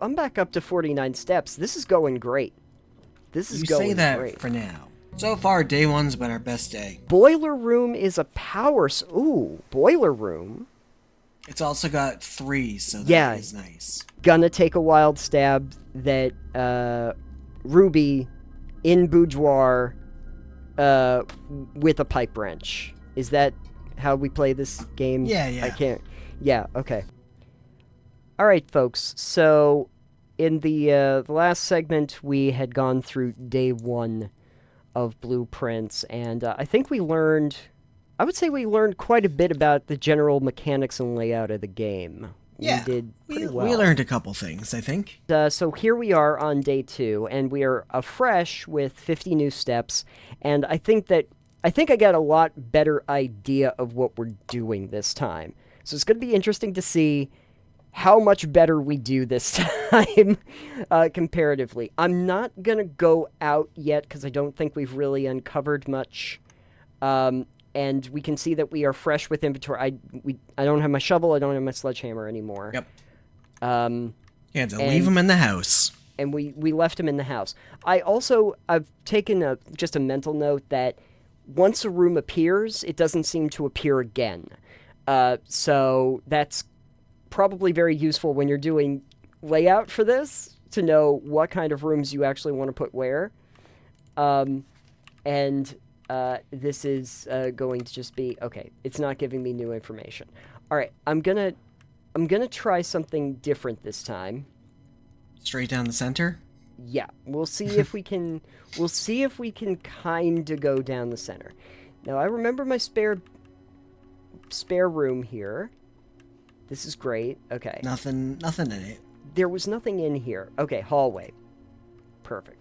I'm back up to 49 steps. This is going great. This is You going say that great. for now. So far, day one's been our best day. Boiler room is a power... Ooh, boiler room? It's also got 3, so Yeah. that is nice. Gonna take a wild stab that Ruby in boudoir with a pipe wrench. Is that how we play this game? Yeah. I can't... Yeah, okay. Alright, folks, so in the last segment, we had gone through day 1 of Blueprints, and I think we learned... I would say we learned quite a bit about the general mechanics and layout of the game. Yeah, We did pretty well. we learned a couple things, I think. So here we are on day 2, and we are afresh with 50 new steps, and I think I got a lot better idea of what we're doing this time. So it's going to be interesting to see how much better we do this time comparatively. I'm not going to go out yet because I don't think we've really uncovered much. And we can see that we are fresh with inventory. I don't have my shovel. I don't have my sledgehammer anymore. Yep. Yeah, to leave them in the house. And we left him in the house. I've taken just a mental note that once a room appears, it doesn't seem to appear again. So that's probably very useful when you're doing layout for this, to know what kind of rooms you actually want to put where. This is going to just be... Okay, it's not giving me new information. Alright, I'm gonna try something different this time. Straight down the center? Yeah, we'll see if we can... We'll see if we can kind of go down the center. Now, I remember my spare room here. This is great. Okay. Nothing in it. There was nothing in here. Okay, hallway. Perfect.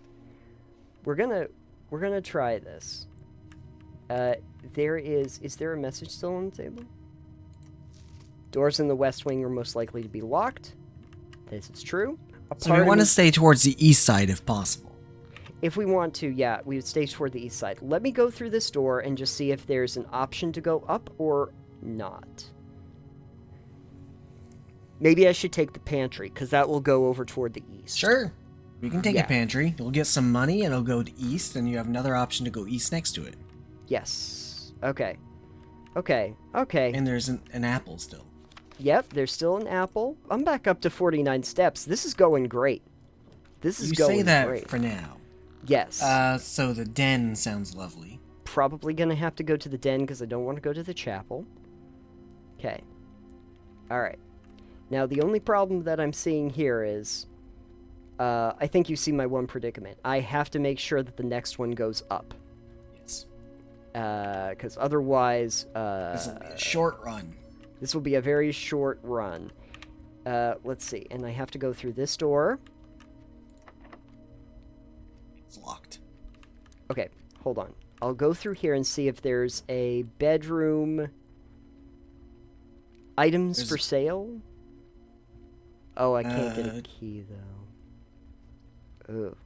We're gonna try this. Is there a message still on the table? Doors in the west wing are most likely to be locked. This is true. So we want to stay towards the east side if possible. If we want to, yeah, we would stay toward the east side. Let me go through this door and just see if there's an option to go up or not. Maybe I should take the pantry, because that will go over toward the east. Sure. You can take a pantry. You'll get some money, and it'll go to east, and you have another option to go east next to it. Yes. Okay. Okay. And there's an apple still. Yep, there's still an apple. I'm back up to 49 steps. This is going great. This is going great. You say that for now. Yes. So the den sounds lovely. Probably gonna have to go to the den because I don't want to go to the chapel. Okay. Alright. Now, the only problem that I'm seeing here is... I think you see my one predicament. I have to make sure that the next one goes up. Yes. Because otherwise... this will be a short run. This will be a very short run. Let's see. And I have to go through this door. It's locked. Okay, hold on. I'll go through here and see if there's a bedroom... Items for sale? Oh, I can't get a key, though. Ugh.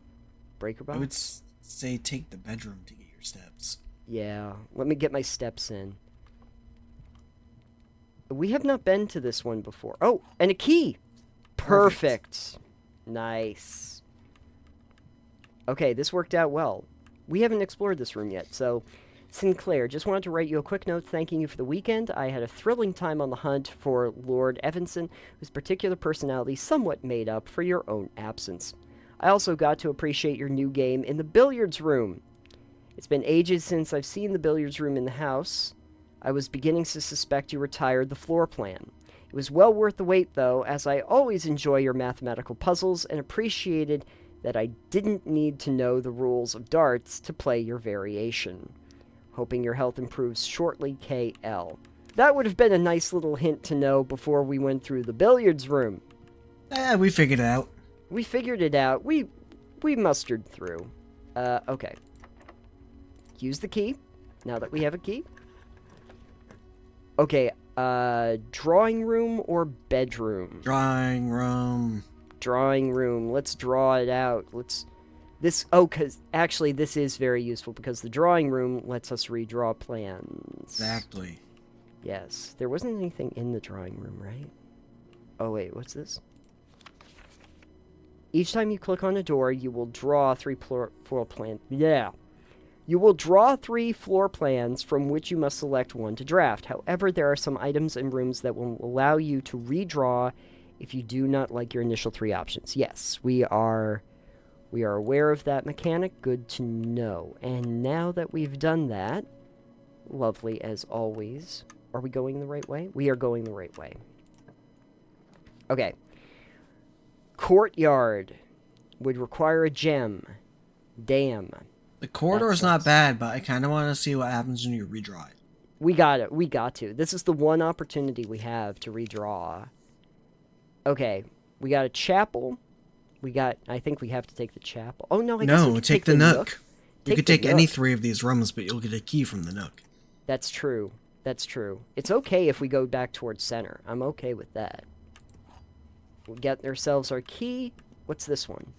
Breaker box? I would say take the bedroom to get your steps. Yeah, let me get my steps in. We have not been to this one before. Oh, and a key! Perfect. Nice. Okay, this worked out well. We haven't explored this room yet, so... Sinclair, just wanted to write you a quick note thanking you for the weekend. I had a thrilling time on the hunt for Lord Evanson, whose particular personality somewhat made up for your own absence. I also got to appreciate your new game in the billiards room. It's been ages since I've seen the billiards room in the house. I was beginning to suspect you retired the floor plan. It was well worth the wait, though, as I always enjoy your mathematical puzzles and appreciated that I didn't need to know the rules of darts to play your variation. Hoping your health improves shortly, KL. That would have been a nice little hint to know before we went through the billiards room. We figured it out. We figured it out. We mustered through. Okay. Use the key, now that we have a key. Okay, drawing room or bedroom? Drawing room. Drawing room. Let's draw it out. Because actually this is very useful because the drawing room lets us redraw plans. Exactly. Yes. There wasn't anything in the drawing room, right? Oh, wait, what's this? Each time you click on a door, you will draw three floor plans. Yeah. You will draw 3 floor plans from which you must select one to draft. However, there are some items and rooms that will allow you to redraw if you do not like your initial 3 options. Yes, we are aware of that mechanic. Good to know. And now that we've done that, lovely as always. Are we going the right way? We are going the right way. Okay. Courtyard would require a gem. Damn. The corridor's not bad, but I kind of want to see what happens when you redraw it. We got it. We got to. This is the one opportunity we have to redraw. Okay. We got a chapel. I think we have to take the chapel. Oh, no, I guess we can take the nook. You Take could the take any nook. 3 of these rooms, but you'll get a key from the nook. That's true. That's true. It's okay if we go back towards center. I'm okay with that. We'll get ourselves our key. What's this one?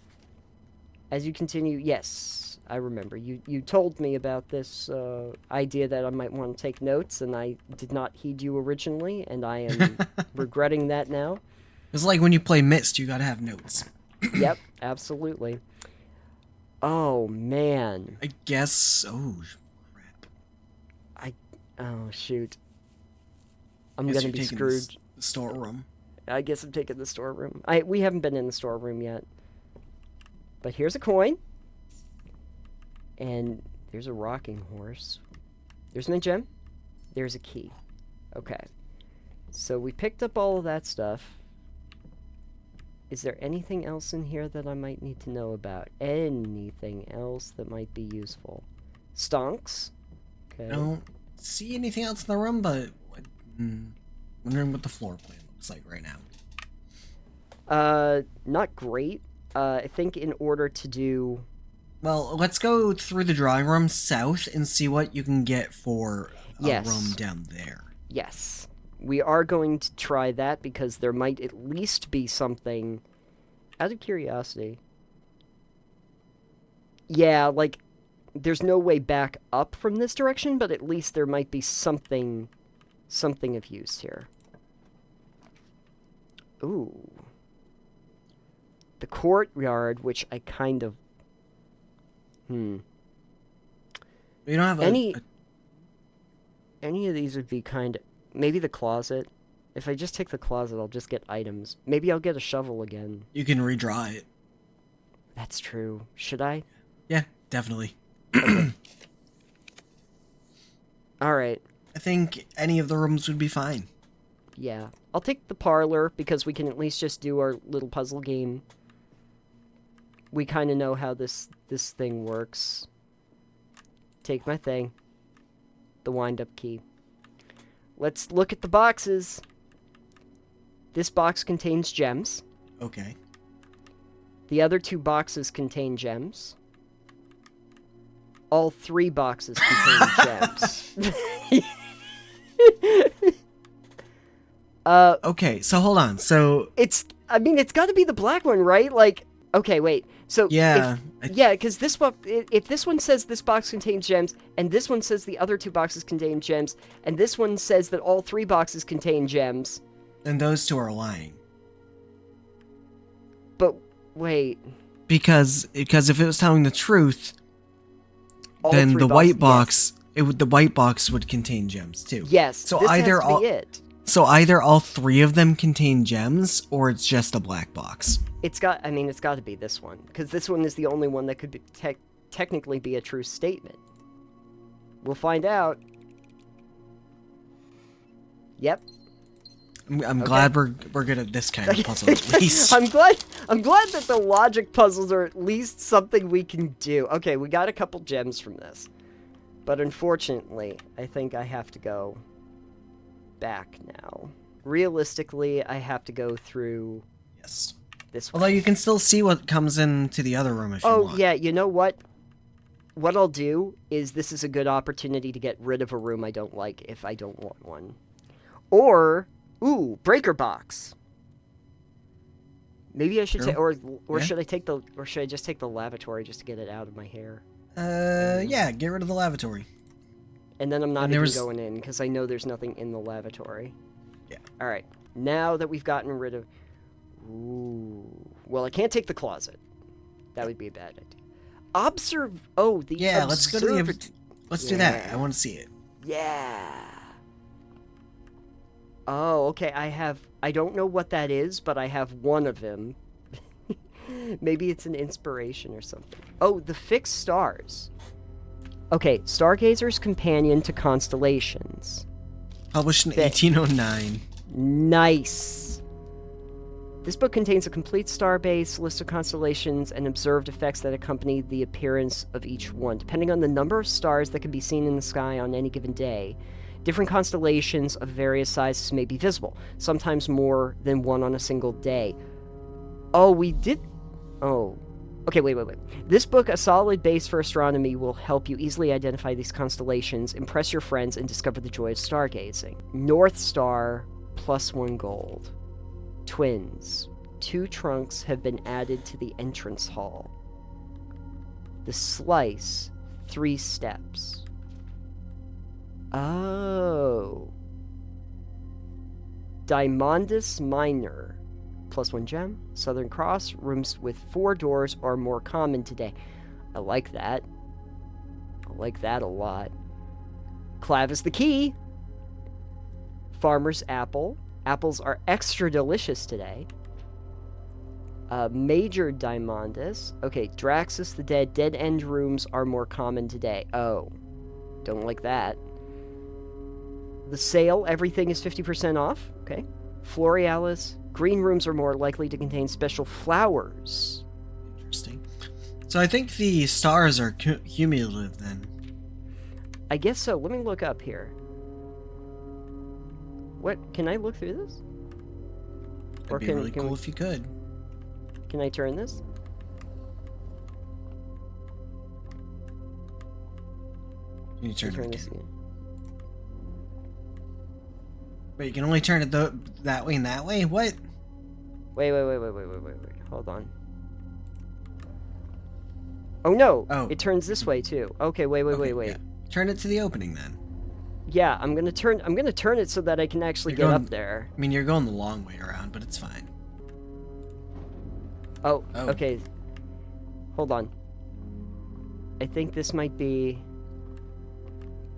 As you continue, yes, I remember. You told me about this idea that I might want to take notes, and I did not heed you originally, and I am regretting that now. It's like when you play Myst, you gotta have notes. Yep, absolutely. Oh, man. I guess... Oh, crap. Oh, shoot. I'm Guess gonna you're be taking screwed. The storeroom. I guess I'm taking the storeroom. We haven't been in the storeroom yet. But here's a coin. And there's a rocking horse. There's my gem. There's a key. Okay. So we picked up all of that stuff. Is there anything else in here that I might need to know about? Anything else that might be useful? Stonks? Okay. I don't see anything else in the room, but... wondering what the floor plan looks like right now. Not great. I think in order to do... Well, let's go through the drawing room south and see what you can get for a Yes. room down there. Yes. We are going to try that because there might at least be something... Out of curiosity. Yeah, like, there's no way back up from this direction, but at least there might be something of use here. Ooh. The courtyard, which I kind of... We don't have Any of these would be kind of... Maybe the closet. If I just take the closet, I'll just get items. Maybe I'll get a shovel again. You can redraw it. That's true. Should I? Yeah, definitely. Alright. I think any of the rooms would be fine. Yeah. I'll take the parlor, because we can at least just do our little puzzle game. We kind of know how this thing works. Take my thing. The wind-up key. Let's look at the boxes. This box contains gems. Okay. The other 2 boxes contain gems. All 3 boxes contain gems. Okay, so hold on. So it's got to be the black one, right? Like, okay, wait. So yeah, because this one, if this one says this box contains gems, and this one says the other 2 boxes contain gems, and this one says that all 3 boxes contain gems, then those 2 are lying. but wait, Because if it was telling the truth, all then 3 the white boxes, box, the white box would contain gems too. yes. So this either has to be it. So either all 3 of them contain gems, or it's just a black box. It's got to be this one, because this one is the only one that could be technically be a true statement. We'll find out. Yep. I'm glad we're good at this kind of puzzle at least. I'm glad that the logic puzzles are at least something we can do. Okay, we got a couple gems from this. But unfortunately, I think I have to go back now. Realistically, I have to go through Yes. this way. Although you can still see what comes into the other room if you want. Oh, yeah, you know what? What I'll do is this is a good opportunity to get rid of a room I don't like if I don't want one. Or, ooh, breaker box. Maybe I should take, or Yeah. should I just take the lavatory just to get it out of my hair? Yeah, get rid of the lavatory. And then I'm not And even there's- going in, because I know there's nothing in the lavatory. Yeah. Alright, now that we've gotten rid of... Ooh, Well, I can't take the closet. That would be a bad idea. Oh, the Yeah, let's go to the... Let's do that. Yeah. I want to see it. Yeah. Oh, okay. I don't know what that is, but I have one of them. Maybe it's an inspiration or something. Oh, the fixed stars. Okay, Stargazer's Companion to Constellations. Published in 1809. Nice. This book contains a complete star base, list of constellations, and observed effects that accompany the appearance of each one. Depending on the number of stars that can be seen in the sky on any given day, different constellations of various sizes may be visible, sometimes more than one on a single day. Oh, we did... Oh. Okay, wait. This book, a solid base for astronomy, will help you easily identify these constellations, impress your friends, and discover the joy of stargazing. North Star, +1 gold. Twins. 2 trunks have been added to the entrance hall. The Slice, 3 steps. Oh. Diamondus Minor, +1 gem. Southern Cross, rooms with 4 doors are more common today. I like that. I like that a lot. Clavis the Key. Farmer's Apple. Apples are extra delicious today. Major Diamondus. Okay, Draxus the Dead. Dead end rooms are more common today. Oh. Don't like that. The Sale. Everything is 50% off. Okay. Florealis. Green rooms are more likely to contain special flowers. Interesting. So I think the stars are cumulative then. I guess so. Let me look up here. What? Can I look through this? It'd be really cool if you could. Can I turn this? Can you turn it this again? again? Wait, you can only turn it that way and that way? What? Wait. Hold on. Oh no! Oh. It turns this way too. Okay, wait. Yeah. Turn it to the opening then. Yeah, I'm gonna turn it so that I can actually get up there. I mean, you're going the long way around, but it's fine. Oh, okay. Hold on. I think this might be...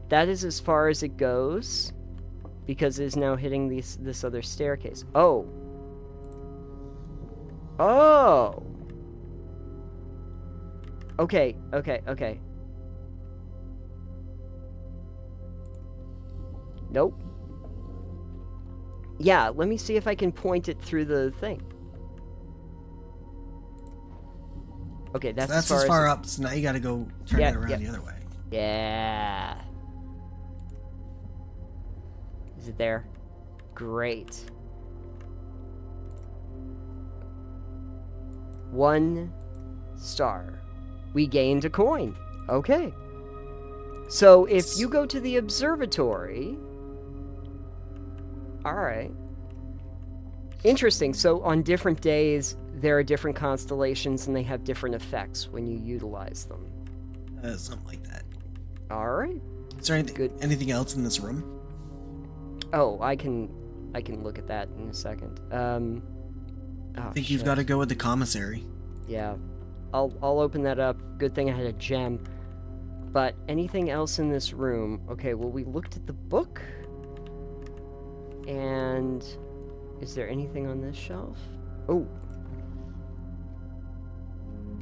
That is as far as it goes, because it is now hitting this other staircase. Oh. Oh! Okay. Nope. Yeah, let me see if I can point it through the thing. Okay, that's as far up, so now you gotta go turn it around the other way. Yeah. Is it there? Great. 1 star. We gained a coin. Okay. So if you go to the observatory... Alright. Interesting. So on different days, there are different constellations and they have different effects when you utilize them. Something like that. Alright. Is there anything else in this room? Oh, I can look at that in a second. I think you've got to go with the commissary. Yeah. I'll open that up. Good thing I had a gem. But anything else in this room? Okay, well, we looked at the book. And is there anything on this shelf? Oh.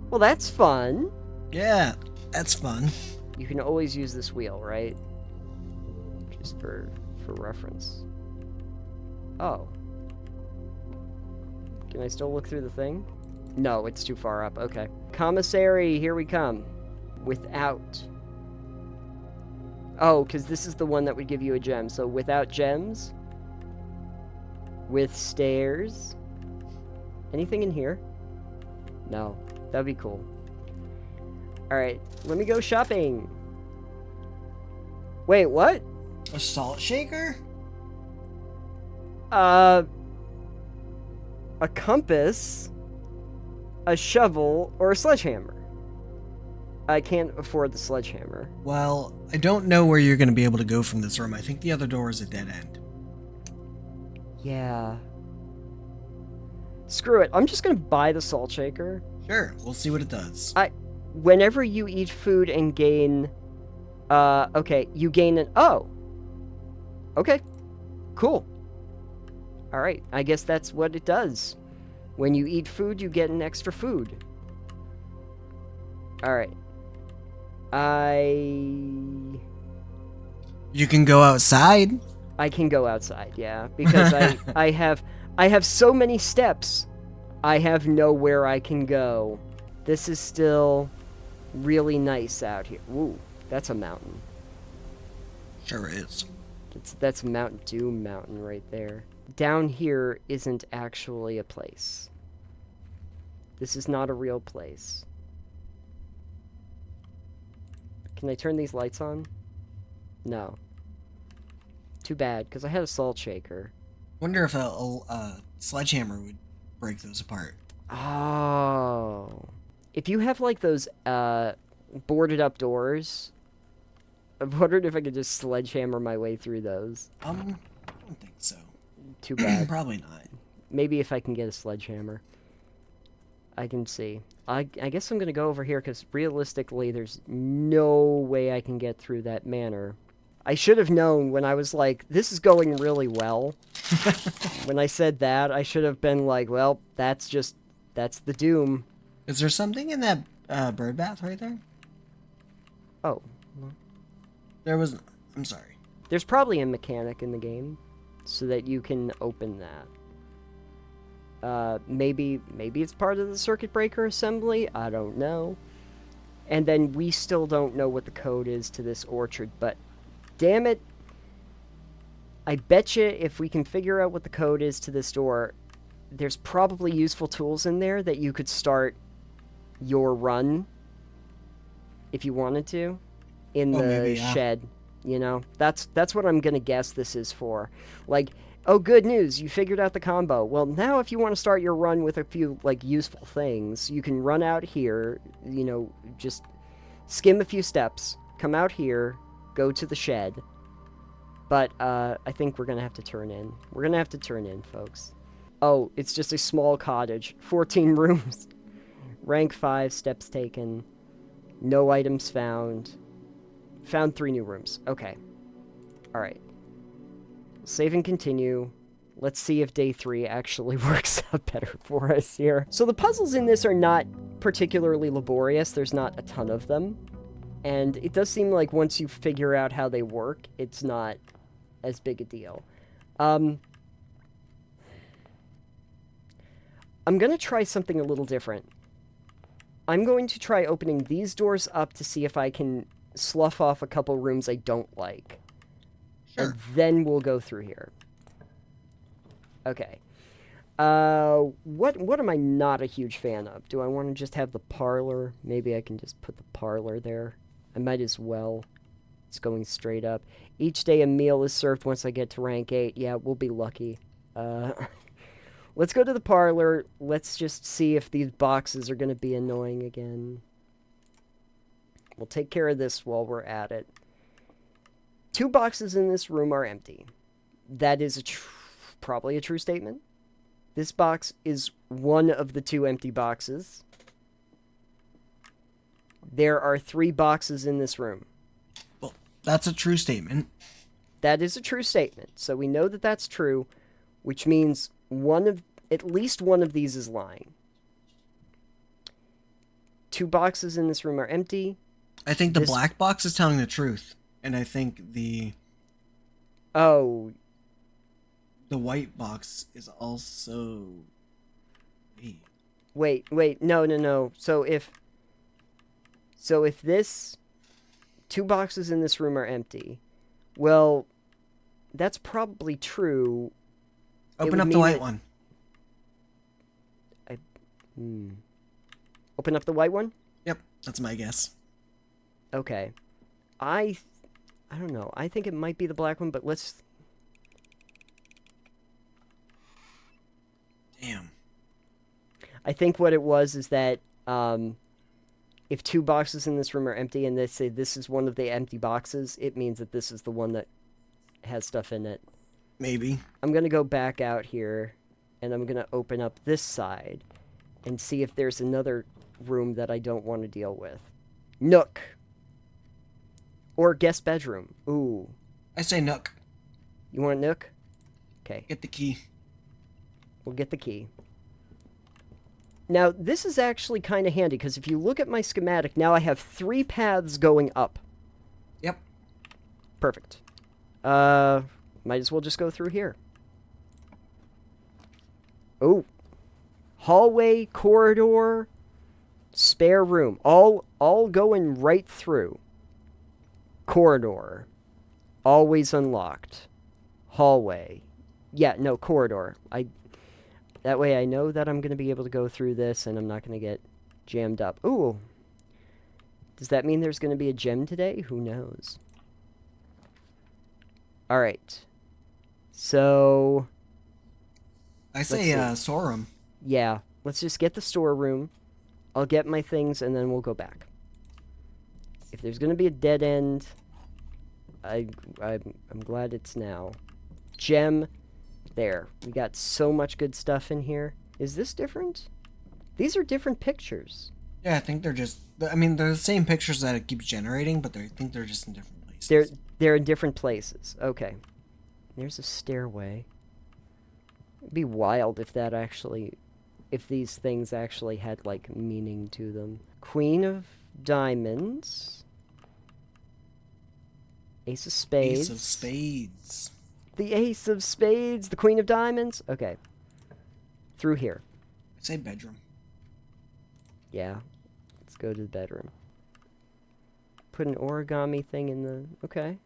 Well, that's fun. Yeah, that's fun. You can always use this wheel, right? Just for reference. Oh. Can I still look through the thing? No, it's too far up. Okay. Commissary, here we come. Without. Oh, because this is the one that would give you a gem. So without gems. With stairs. Anything in here? No. That'd be cool. Alright, let me go shopping. Wait, what? A salt shaker? A compass, a shovel, or a sledgehammer. I can't afford the sledgehammer. Well, I don't know where you're going to be able to go from this room. I think the other door is a dead end. Yeah. Screw it. I'm just gonna buy the salt shaker. Sure, we'll see what it does. Whenever you eat food and gain... okay, you gain an... Oh! Okay. Cool. Alright, I guess that's what it does. When you eat food, you get an extra food. Alright. You can go outside. I can go outside, yeah. Because I have so many steps, I have nowhere I can go. This is still really nice out here. Ooh, that's a mountain. Sure is. That's Mount Doom Mountain right there. Down here isn't actually a place. This is not a real place. Can I turn these lights on? No. Too bad, because I had a salt shaker. Wonder if a sledgehammer would break those apart. Oh. If you have, like, those, boarded up doors, I've wondered if I could just sledgehammer my way through those. I don't think so. Too bad. Probably not. Maybe if I can get a sledgehammer. I can see. I guess I'm gonna go over here, because realistically, there's no way I can get through that manor. I should have known when I was like, this is going really well. When I said that, I should have been like, well, that's the doom. Is there something in that bird bath right there? Oh. There was... I'm sorry. There's probably a mechanic in the game, so that you can open that. Maybe it's part of the circuit breaker assembly, I don't know. And then we still don't know what the code is to this orchard, but damn it, I bet you if we can figure out what the code is to this door, there's probably useful tools in there that you could start your run if you wanted to in the shed. You know, that's what I'm gonna guess this is for. Like, oh, good news, you figured out the combo. Well, now if you want to start your run with a few, like, useful things, you can run out here, you know, just skim a few steps, come out here, go to the shed. But, I think we're gonna have to turn in. We're gonna have to turn in, folks. Oh, it's just a small cottage. 14 rooms. Rank 5, steps taken. No items found. Found 3 new rooms. Okay. Alright. Save and continue. Let's see if day 3 actually works out better for us here. So the puzzles in this are not particularly laborious. There's not a ton of them. And it does seem like once you figure out how they work, it's not as big a deal. I'm going to try something a little different. I'm going to try opening these doors up to see if I can slough off a couple rooms I don't like. Sure. And then we'll go through here. Okay. What am I not a huge fan of? Do I want to just have the parlor? Maybe I can just put the parlor there. I might as well. It's going straight up. Each day a meal is served once I get to rank 8. Yeah, we'll be lucky. Let's go to the parlor. Let's just see if these boxes are going to be annoying again. We'll take care of this while we're at it. 2 boxes in this room are empty. That is probably a true statement. This box is one of the 2 empty boxes. There are 3 boxes in this room. Well, that's a true statement. That is a true statement. So we know that that's true, which means at least one of these is lying. 2 boxes in this room are empty. I think the black box is telling the truth. And I think the white box is also... Wait, no. So if this 2 boxes in this room are empty, well, that's probably true. Open up the white one. Open up the white one? Yep, that's my guess. Okay. I don't know. I think it might be the black one, but let's... Damn. I think what it was is that if 2 boxes in this room are empty and they say this is one of the empty boxes, it means that this is the one that has stuff in it. Maybe. I'm going to go back out here and I'm gonna open up this side and see if there's another room that I don't want to deal with. Nook. Or guest bedroom. Ooh. I say nook. You want nook? Okay. Get the key. We'll get the key. Now, this is actually kind of handy, because if you look at my schematic, now I have 3 paths going up. Yep. Perfect. Might as well just go through here. Oh. Hallway, corridor, spare room. All going right through. Corridor. Always unlocked. Hallway. Yeah, no, corridor. That way I know that I'm going to be able to go through this and I'm not going to get jammed up. Ooh. Does that mean there's going to be a gem today? Who knows? Alright. So... I say storeroom. Yeah. Let's just get the storeroom. I'll get my things and then we'll go back. If there's going to be a dead end, I'm glad it's now. Gem. There. We got so much good stuff in here. Is this different? These are different pictures. Yeah, I think they're just... I mean, they're the same pictures that it keeps generating, but I think they're just in different places. They're in different places. Okay. There's a stairway. It'd be wild if that actually... If these things actually had, like, meaning to them. Queen of Diamonds. Ace of Spades. Ace of Spades. The Ace of Spades. The Queen of Diamonds. Okay. Through here. I say bedroom. Yeah. Let's go to the bedroom. Put an origami thing in the... Okay.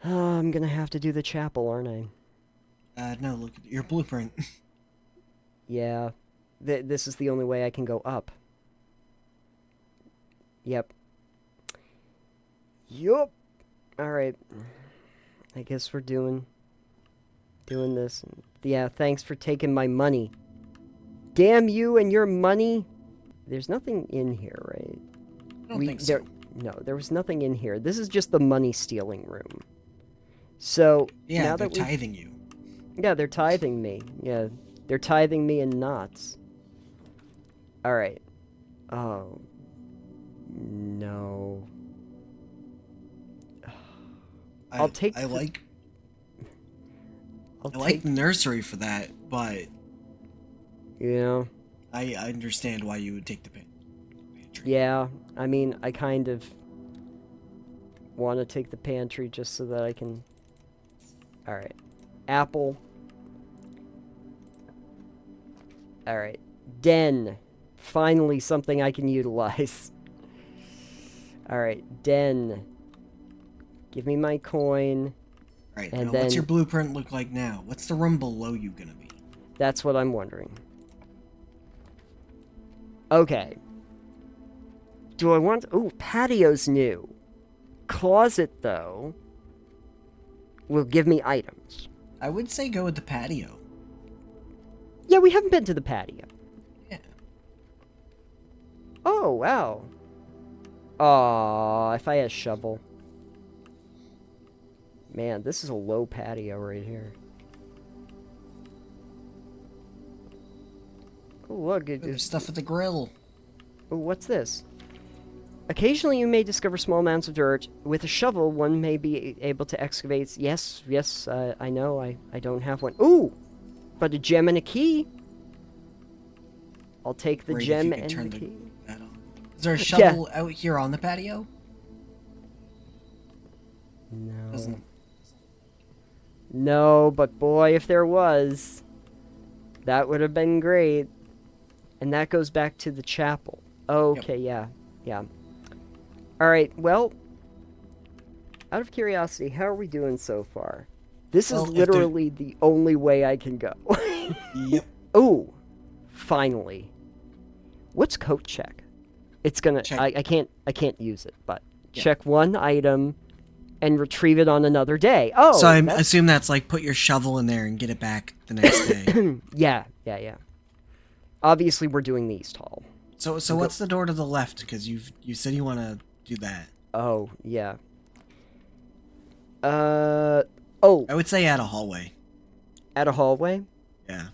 I'm gonna have to do the chapel, aren't I? No, look at your blueprint. Yeah. This is the only way I can go up. Yep. Yup. Alright. I guess we're doing this. Yeah, thanks for taking my money. Damn you and your money. There's nothing in here, right? I don't think so. No, there was nothing in here. This is just the money stealing room. So, yeah, now they're that tithing you. Yeah, they're tithing me. Yeah, they're tithing me in knots. Alright. Oh. No. I'll take I like nursery for that, but... Yeah. I understand why you would take the pantry. Yeah, I mean, I kind of want to take the pantry just so that I can... Alright. Apple. Alright. Den. Finally something I can utilize. Alright, den. Give me my coin. Right, and now then... what's your blueprint look like now? What's the room below you gonna be? That's what I'm wondering. Okay. Do I want... Ooh, patio's new. Closet, though, will give me items. I would say go with the patio. Yeah, we haven't been to the patio. Yeah. Oh, wow. Aw, if I had a shovel. Man, this is a low patio right here. Oh, look. There's stuff at the grill. Oh, what's this? Occasionally you may discover small amounts of dirt. With a shovel, one may be able to excavate... Yes, I know. I don't have one. Ooh! But a gem and a key. I'll take the gem and the key. Is there a shovel out here on the patio? No. No, but boy, if there was, that would have been great. And that goes back to the chapel. Okay, yep. Yeah. Alright, well, out of curiosity, how are we doing so far? This is literally the only way I can go. Yep. Ooh, finally. What's coat check? It's gonna... I can't use it, but check one item and retrieve it on another day. Oh, so I assume that's like put your shovel in there and get it back the next day. Yeah. Obviously, we're doing the East Hall. So what's the door to the left? Because you said you want to do that. Oh, yeah. I would say add a hallway. Add a hallway? Yeah.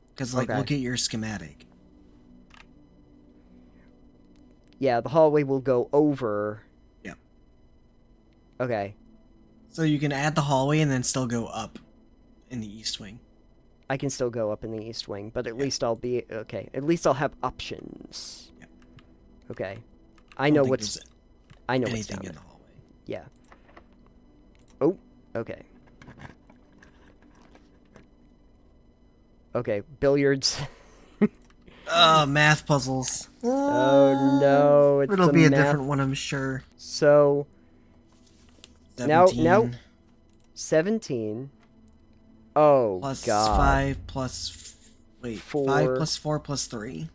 Because, like, Okay. look at your schematic. Yeah, the hallway will go over. Yep. Okay. So you can add the hallway and then still go up in the east wing. I can still go up in the east wing, but at Yeah. least I'll be... Okay, at least I'll have options. Yep. Okay. I I know don't think what's... there's I know what's anything down in there. the hallway. Yeah. Oh, okay. Okay, billiards. Math puzzles. Oh no, it's It'll the be a math. different one, I'm sure. So, 17 now 17. Oh, plus God. 5 plus... Wait, 4. 5 plus 4 plus 3.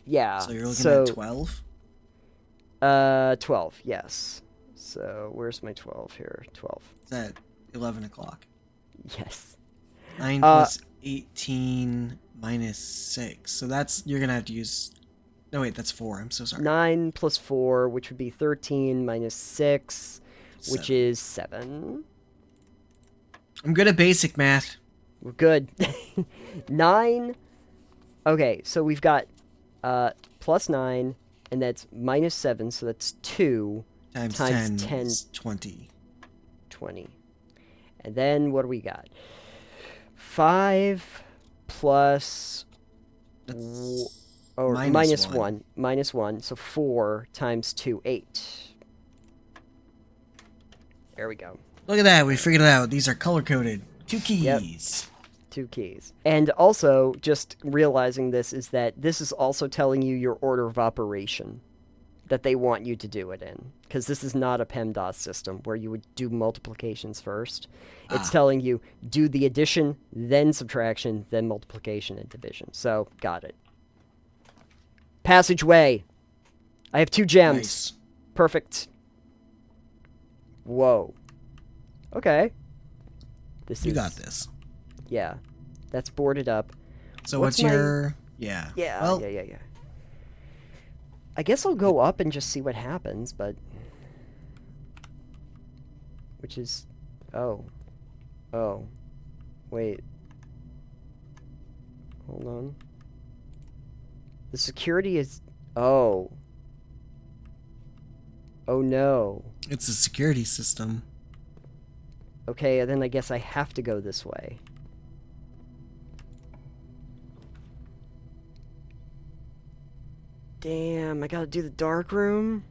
Yeah. So you're looking at 12? 12, yes. So, where's my 12 here? 12. It's at 11 o'clock. Yes. 9 plus 18 minus 6. So that's... You're gonna have to use... No, wait, that's 4. I'm so sorry. 9 plus 4, which would be 13, minus 6, which 7. is 7. I'm good at basic math. We're good. 9. Okay, so we've got plus 9, and that's minus 7, so that's 2 Times 10 is 20. 20. And then what do we got? 5 plus... Or minus 1. Minus 1, so 4 times 2, 8. There we go. Look at that, we figured it out. These are color-coded. 2 keys. Yep. 2 keys. And also, just realizing this is that this is also telling you your order of operation that they want you to do it in. Because this is not a PEMDAS system where you would do multiplications first. It's telling you, do the addition, then subtraction, then multiplication and division. So, got it. Passageway. I have 2 gems. Nice. Perfect. Whoa. Okay. You got this. Yeah. That's boarded up. So What's what's your... Yeah. Yeah, Well, yeah. I guess I'll go up and just see what happens, but... Which is... Oh. Oh. Wait. Hold on. The security is... Oh. Oh no. it's a security system. Okay, then I guess I have to go this way. Damn, I gotta do the dark room.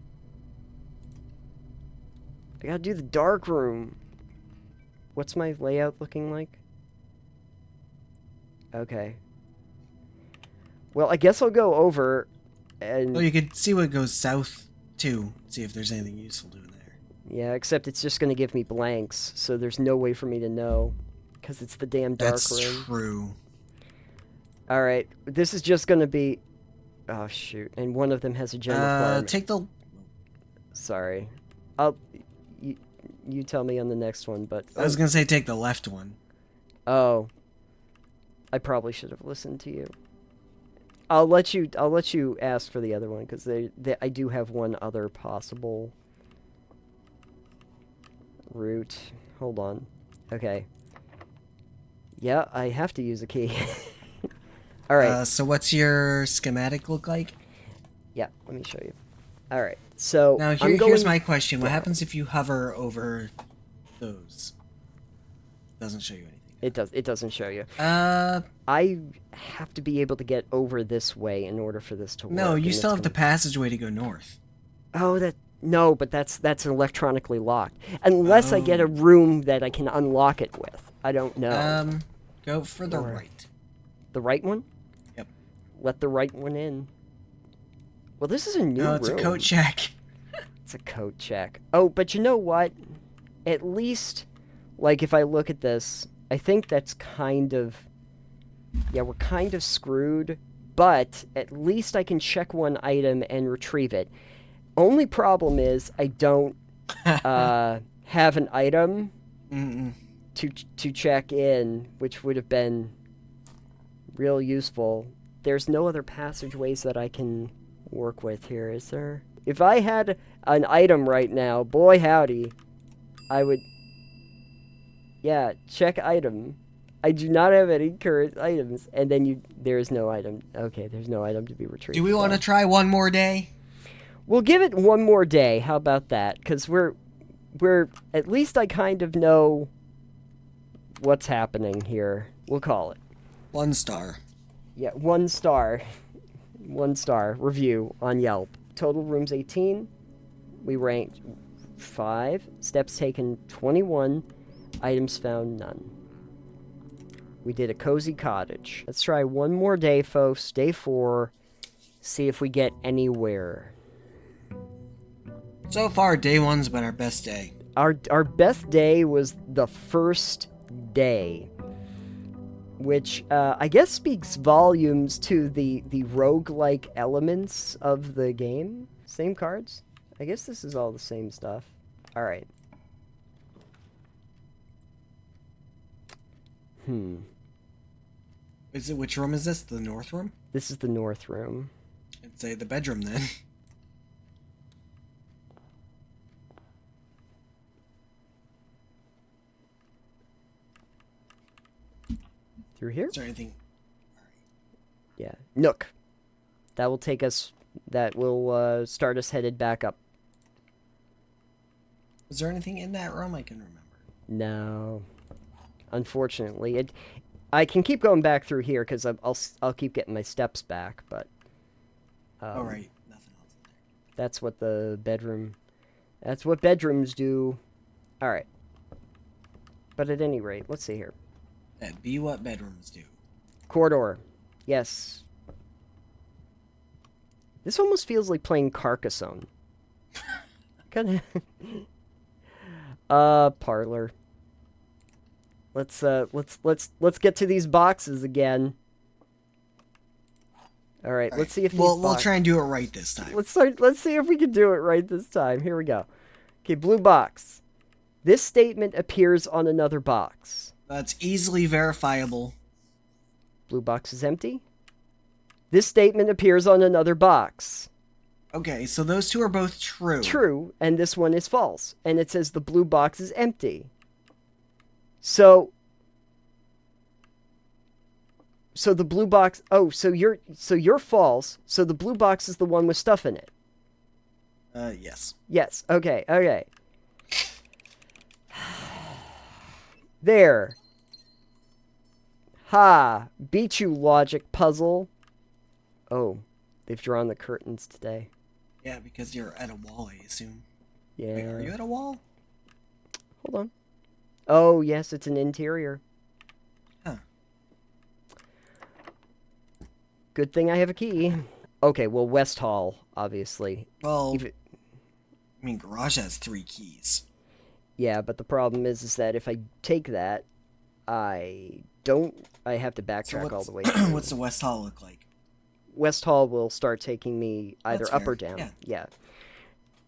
I gotta do the dark room. What's my layout looking like? Okay. Well, I guess I'll go over and... Well, you could see what goes south, too. See if there's anything useful doing there. Yeah, except it's just gonna give me blanks, so there's no way for me to know. Because it's the damn dark That's room. true. Alright, this is just gonna be... Oh, shoot. And one of them has a gem requirement. Take the... Sorry. You tell me on the next one, but... I was gonna say take the left one. Oh. I probably should have listened to you. I'll let you ask for the other one, because I do have one other possible route. Hold on. Okay. Yeah, I have to use a key. Alright. So what's your schematic look like? Yeah, let me show you. Alright, so... Now, here's my question. What happens if you hover over those? Doesn't show you anything. It doesn't show you. Uh... I have to be able to get over this way in order for this to work. No, you and still it's have the passageway to go north. Oh, no, but that's electronically locked. Unless I get a room that I can unlock it with. I don't know. Go for the right. The right one? Yep. Let the right one in. Well, this is a new room. No, it's a coat check. It's a coat check. Oh, but you know what? At least, like, if I look at this, I think that's kind of... Yeah, we're kind of screwed, but at least I can check one item and retrieve it. Only problem is I don't have an item to check in, which would have been real useful. There's no other passageways that I can work with here, is there? If I had an item right now, boy howdy, I would... Yeah, check item. I do not have any current items. And then there is no item. Okay, there's no item to be retrieved. Do we want to try one more day? We'll give it one more day. How about that? Because we're at least I kind of know what's happening here. We'll call it 1 star. Yeah, 1 star. 1 star review on Yelp. Total rooms 18. We ranked 5. Steps taken 21. Items found none. We did a cozy cottage. Let's try one more day, folks. Day 4. See if we get anywhere. So far, day 1's been our best day. Our best day was the first day, which I guess speaks volumes to the roguelike elements of the game. Same cards? I guess this is all the same stuff. Alright. Which room is this? The north room? This is the north room. I'd say the bedroom then. Through here? Is there anything? Yeah. Nook. That will take us... That will start us headed back up. Was there anything in that room I can remember? No. Unfortunately. I can keep going back through here because I'll keep getting my steps back, but... oh, right. Nothing else in there. That's what the bedroom... That's what bedrooms do. Alright. But at any rate, let's see here. That'd be what bedrooms do. Corridor. Yes. This almost feels like playing Carcassonne. Kind of. Parlor. Let's get to these boxes again. All right, let's see if these we'll try and do it right this time. Let's see if we can do it right this time. Here we go. Okay, blue box. This statement appears on another box. That's easily verifiable. Blue box is empty. This statement appears on another box. Okay, so those two are both true. True, and this one is false. And it says the blue box is empty. So the blue box... Oh, so you're false. So the blue box is the one with stuff in it. Yes. Yes, okay. There. Ha! Beat you, logic puzzle. Oh, they've drawn the curtains today. Yeah, because you're at a wall, I assume. Yeah. Wait, are you at a wall? Hold on. Oh, yes, it's an interior. Huh. Good thing I have a key. Okay, well, West Hall, obviously. Well, I mean, garage has 3 keys. Yeah, but the problem is that if I take that, I have to backtrack all the way through. What's the West Hall look like? West Hall will start taking me either That's up fair. or down. Yeah.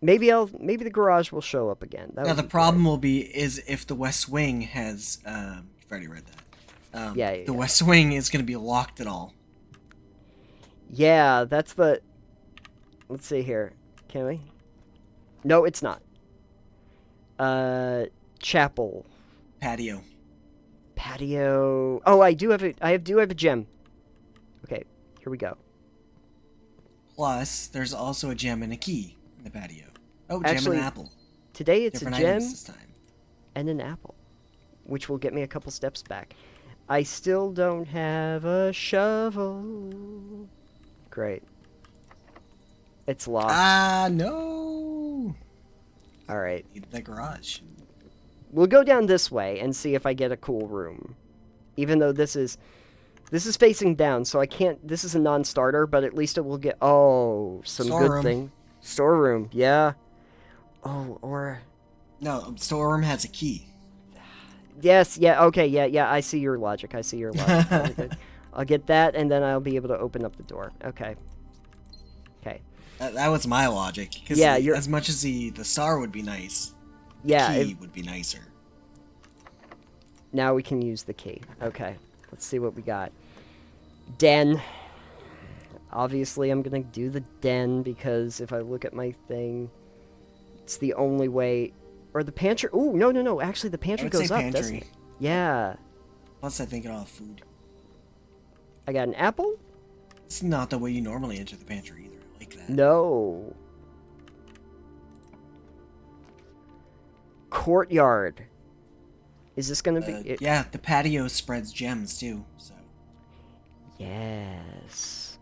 Maybe the garage will show up again. Now the problem will be is if the West Wing has you've already read that. The West Wing is going to be locked at all. Yeah, that's the... Let's see here. Can we? No, it's not. Chapel. Patio. Oh, I do have a gem. Okay, here we go. Plus, there's also a gem and a key in the patio. Oh, Actually, gem and an apple. Today it's Different a gem items this time. and an apple, which will get me a couple steps back. I still don't have a shovel. Great. It's locked. Ah, no. All right. Need the garage. We'll go down this way and see if I get a cool room. Even though this is facing down, so I can't... This is a non-starter, but at least it will get... Oh, some good thing. Storeroom, yeah. Oh, or... No, storeroom has a key. Yes, yeah, okay, yeah, I see your logic. I'll get that, and then I'll be able to open up the door. Okay. That was my logic. Because as much as the star would be nice, the key would be nicer. Now we can use the key. Okay, let's see what we got. Den. Obviously, I'm going to do the den, because if I look at my thing, it's the only way... Or the pantry... Ooh, no. Actually, the pantry goes up, doesn't it? Yeah. Plus, I think it'll have food. I got an apple? It's not the way you normally enter the pantry either. I like that. No. Courtyard. Is this gonna be? Yeah, the patio spreads gems too. So. Yes.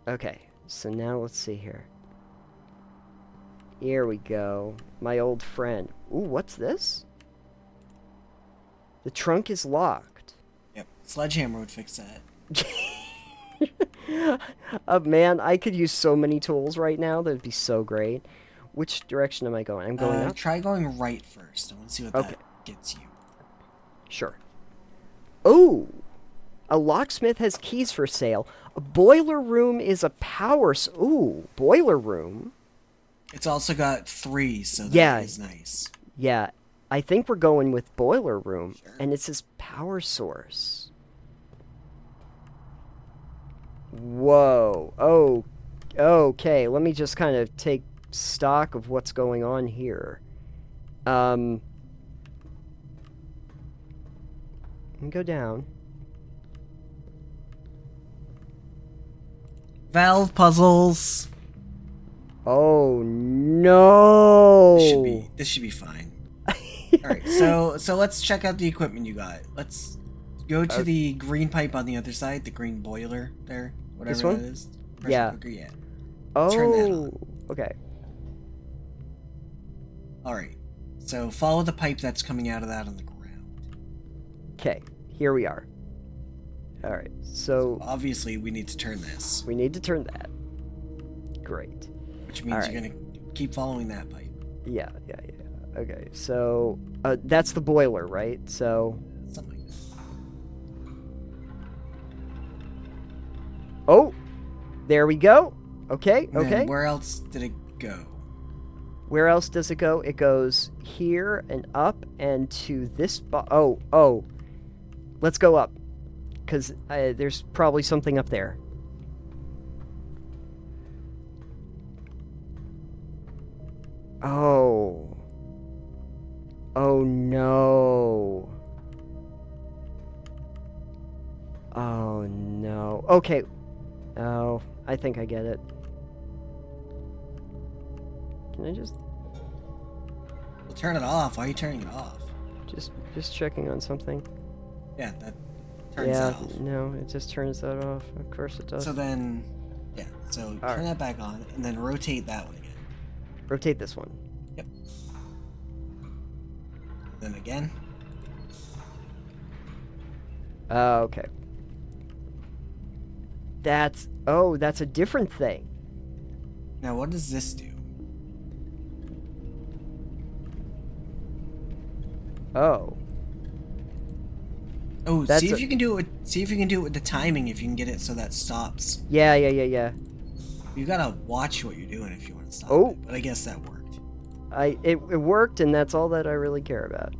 Okay, so now let's see here. Here we go. My old friend. Ooh, what's this? The trunk is locked. Yep, sledgehammer would fix that. Man, I could use so many tools right now. That'd be so great. Which direction am I going? I'm going up? Try going right first. I want to see what that gets you. Sure. Oh! A locksmith has keys for sale. A boiler room is a power... Ooh, boiler room? It's also got 3, so that is nice. Yeah, I think we're going with boiler room. Sure. And it says power source. Whoa. Oh, okay, let me just kind of take stock of what's going on here. Let me go down. Valve puzzles. Oh no! This should be fine. All right, so let's check out the equipment you got. Let's go to the green pipe on the other side, the green boiler there, whatever that is. Pressure cooker, yeah. Oh. Turn that on. Okay. All right. So follow the pipe that's coming out of that on the ground. Okay, here we are. All right, so obviously we need to turn this. We need to turn that. Great. Which means you're gonna keep following that pipe. Yeah. Okay, so that's the boiler, right? So. Something like that. Oh, there we go. Okay. And where else did it go? Where else does it go? It goes here and up and to this. Oh. Let's go up, because there's probably something up there. Oh. Oh no. Oh no. Okay. Oh, I think I get it. Can I just... Well, turn it off. Why are you turning it off? Just checking on something. Yeah, that turns it off. No, it just turns that off. Of course it does. So then, yeah, so turn that back on, and then rotate that one again. Rotate this one. Yep. Then again. Okay. That's a different thing. Now, what does this do? Oh. Oh, see if you can do it with the timing, if you can get it so that stops. Yeah. You gotta watch what you're doing if you want to stop it, but I guess that worked. It worked, and that's all that I really care about.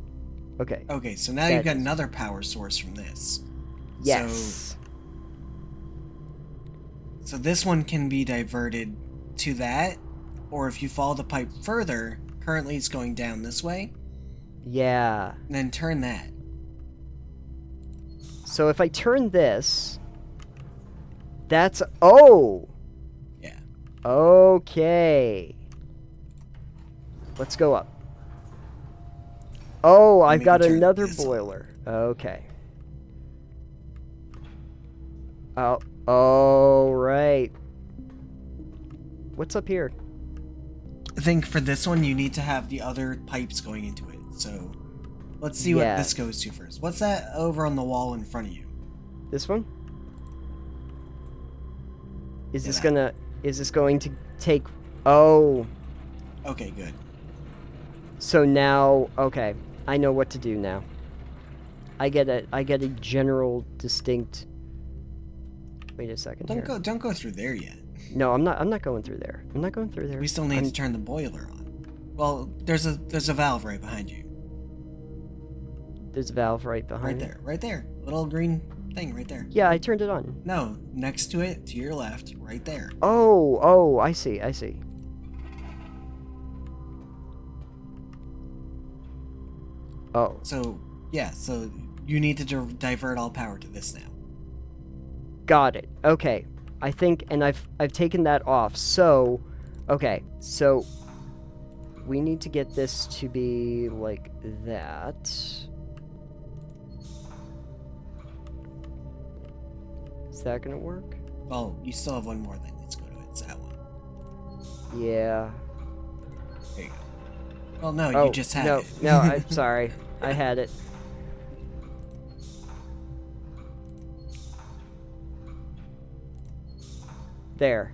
Okay. Okay, so now you've got another power source from this. Yes. So this one can be diverted to that, or if you follow the pipe further, currently it's going down this way. Yeah. And then turn that. So if I turn this, that's... Oh! Yeah. Okay. Let's go up. Oh, I've got another boiler. Okay. Oh, right. What's up here? I think for this one, you need to have the other pipes going into it. So, let's see what this goes to first. What's that over on the wall in front of you? This one? Is this going to take... Oh. Okay, good. So now, okay, I know what to do now. I get a general distinct... Wait a second. Don't go through there yet. No, I'm not going through there. I'm not going through there. We still need to turn the boiler on. Well, there's a valve right behind you. There's a valve right behind Right there. Little green thing right there. Yeah, I turned it on. No, next to it, to your left, right there. Oh, I see. Oh. So, yeah, so you need to divert all power to this now. Got it. Okay. I think, and I've taken that off. So, okay. So, we need to get this to be like that. Is that gonna work? Well, you still have one more that needs to go to it. It's that one. Yeah. There you go. Well, no, you just had it. No, I'm sorry. I had it. There.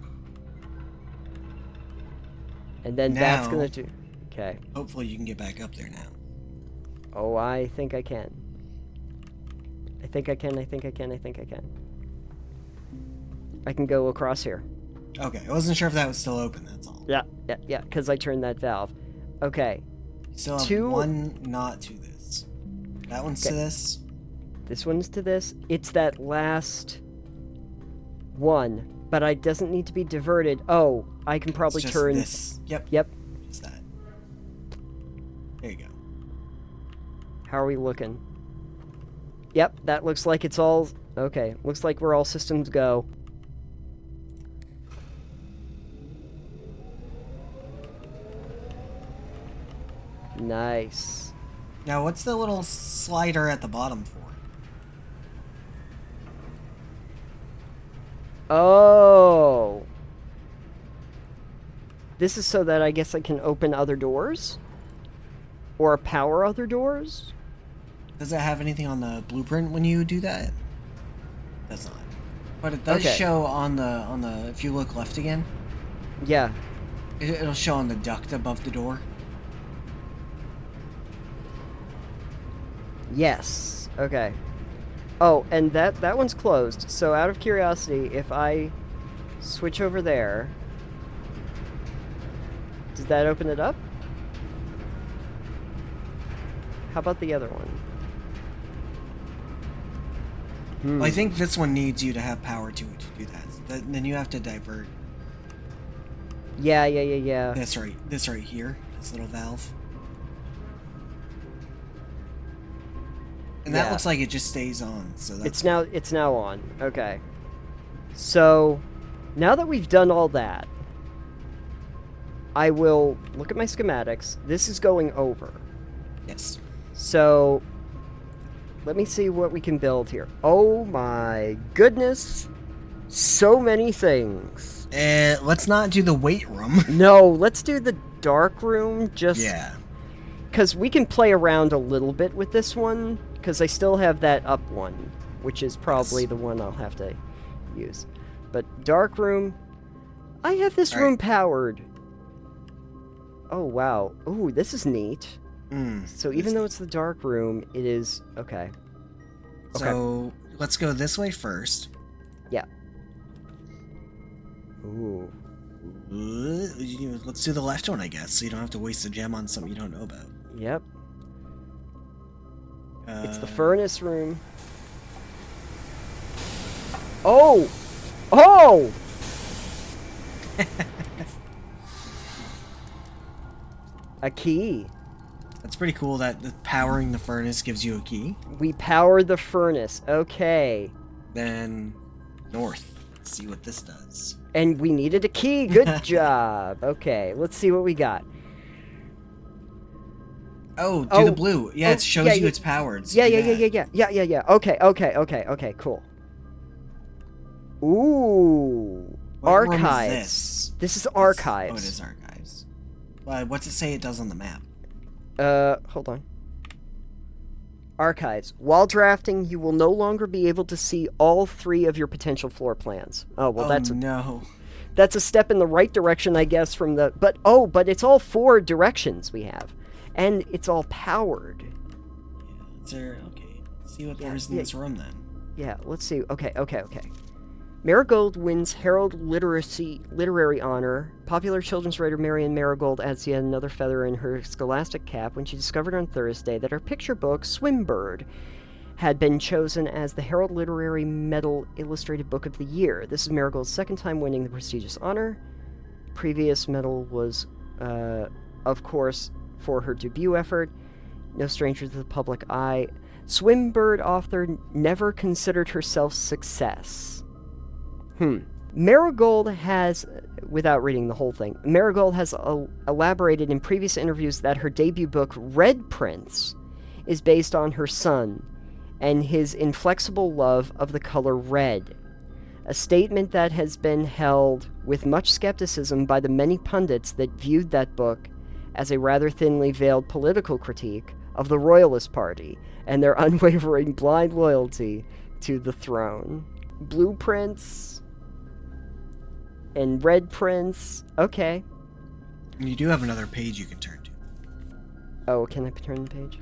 And then that's gonna do... Okay. Hopefully you can get back up there now. Oh, I think I can. I think I can. I can go across here. Okay, I wasn't sure if that was still open, that's all. Yeah, because I turned that valve. Okay. You still have one not to this. That one's to this. This one's to this. It's that last one, but it doesn't need to be diverted. Oh, I can probably turn... this. Yep. It's that. There you go. How are we looking? Yep, that looks like it's all... Okay, looks like we're all systems go. Nice. Now, what's the little slider at the bottom for? Oh. This is so that I guess I can open other doors? Or power other doors? Does it have anything on the blueprint when you do that? Does not. But it does show on the if you look left again. Yeah. It'll show on the duct above the door. Yes. Okay. Oh, and that one's closed. So out of curiosity, if I switch over there, does that open it up? How about the other one? Well, I think this one needs you to have power to it to do that. Then you have to divert. Yeah. This right here, this little valve. And that looks like it just stays on. So that's it's now on. Okay. So now that we've done all that, I will look at my schematics. This is going over. Yes. So let me see what we can build here. Oh my goodness. So many things. Let's not do the weight room. No, let's do the dark room. Yeah. Because we can play around a little bit with this one. Because I still have that up one. Which is probably the one I'll have to use. But dark room. I have this room powered. Oh, wow. Ooh, this is neat. So even though it's the dark room, it is... Okay. So, let's go this way first. Yeah. Ooh. Let's do the left one, I guess, so you don't have to waste a gem on something you don't know about. Yep. It's the furnace room. Oh! Oh! A key. That's pretty cool that powering the furnace gives you a key. We powered the furnace. Okay. Then north. Let's see what this does. And we needed a key. Good job. Okay, let's see what we got. Oh, do the blue. Yeah, it shows you it's powered. So Yeah. Okay, cool. Ooh. What archives. Room is this is archives. Oh, it is archives. What's it say it does on the map? Hold on. Archives. While drafting, you will no longer be able to see all 3 of your potential floor plans. Oh, well, that's a step in the right direction, I guess, from the... But it's all 4 directions we have. And it's all powered. Yeah, okay. Let's see what there is in this room, then. Yeah, let's see. Okay. Marigold wins Herald Literary Honor. Popular children's writer Marion Marigold adds yet another feather in her scholastic cap when she discovered on Thursday that her picture book, Swimbird, had been chosen as the Herald Literary Medal Illustrated Book of the Year. This is Marigold's second time winning the prestigious honor. Previous medal was, of course, for her debut effort, No Stranger to the Public Eye. Swimbird author never considered herself success. Marigold has, without reading the whole thing, Marigold has elaborated in previous interviews that her debut book, Red Prince, is based on her son and his inflexible love of the color red. A statement that has been held with much skepticism by the many pundits that viewed that book as a rather thinly veiled political critique of the Royalist Party and their unwavering blind loyalty to the throne. Blueprints and Red Prince. Okay. You do have another page you can turn to. Oh, can I turn the page?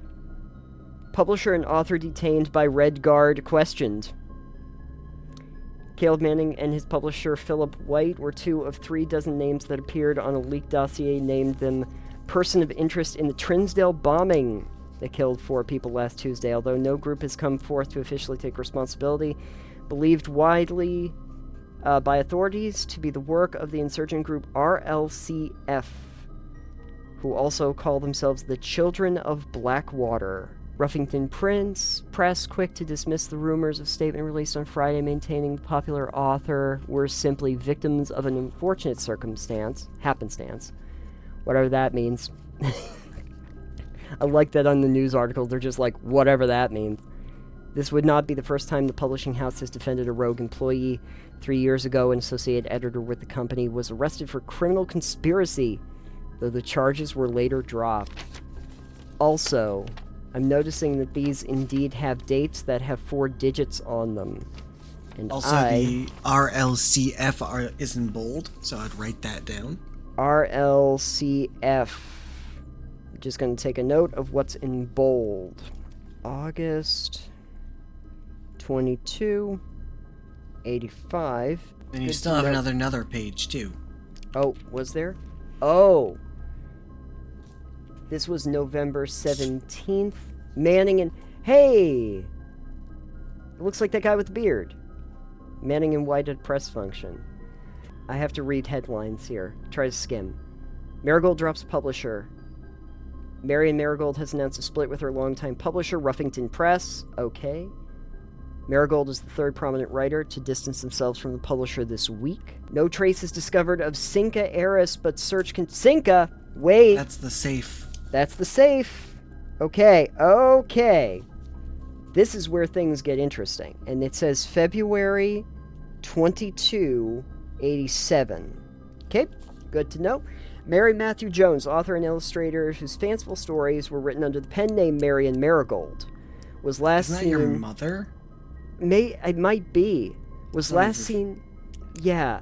Publisher and author detained by Red Guard questioned. Caleb Manning and his publisher Philip White were 2 of 3 dozen names that appeared on a leaked dossier named them person of interest in the Trinsdale bombing that killed 4 people last Tuesday, although no group has come forth to officially take responsibility. Believed widely by authorities to be the work of the insurgent group RLCF, who also call themselves the Children of Blackwater. Ruffington Press, quick to dismiss the rumors of statement released on Friday maintaining the popular author were simply victims of an unfortunate happenstance, whatever that means. I like that on the news article, they're just like, whatever that means. This would not be the first time the publishing house has defended a rogue employee. 3 years ago, an associate editor with the company was arrested for criminal conspiracy, though the charges were later dropped. Also, I'm noticing that these indeed have dates that have 4 digits on them. And also, the RLCF is in bold, so I'd write that down. RLCF. Just going to take a note of what's in bold. August 22, 85. And you still have another page, too. Oh, was there? Oh! This was November 17th. Manning and... Hey! It looks like that guy with the beard. Manning and White at press function. I have to read headlines here. Try to skim. Marigold drops publisher. Marion Marigold has announced a split with her longtime publisher, Ruffington Press. Okay. Marigold is the 3rd prominent writer to distance themselves from the publisher this week. No trace is discovered of Cinca heiress, but search can... Cinca! Wait! That's the safe. That's the safe. Okay. This is where things get interesting. And it says February 22, 87. Okay, good to know. Mary Matthew Jones, author and illustrator whose fanciful stories were written under the pen name Marion Marigold, was last seen... Isn't that your mother? It might be. Was last seen... Yeah.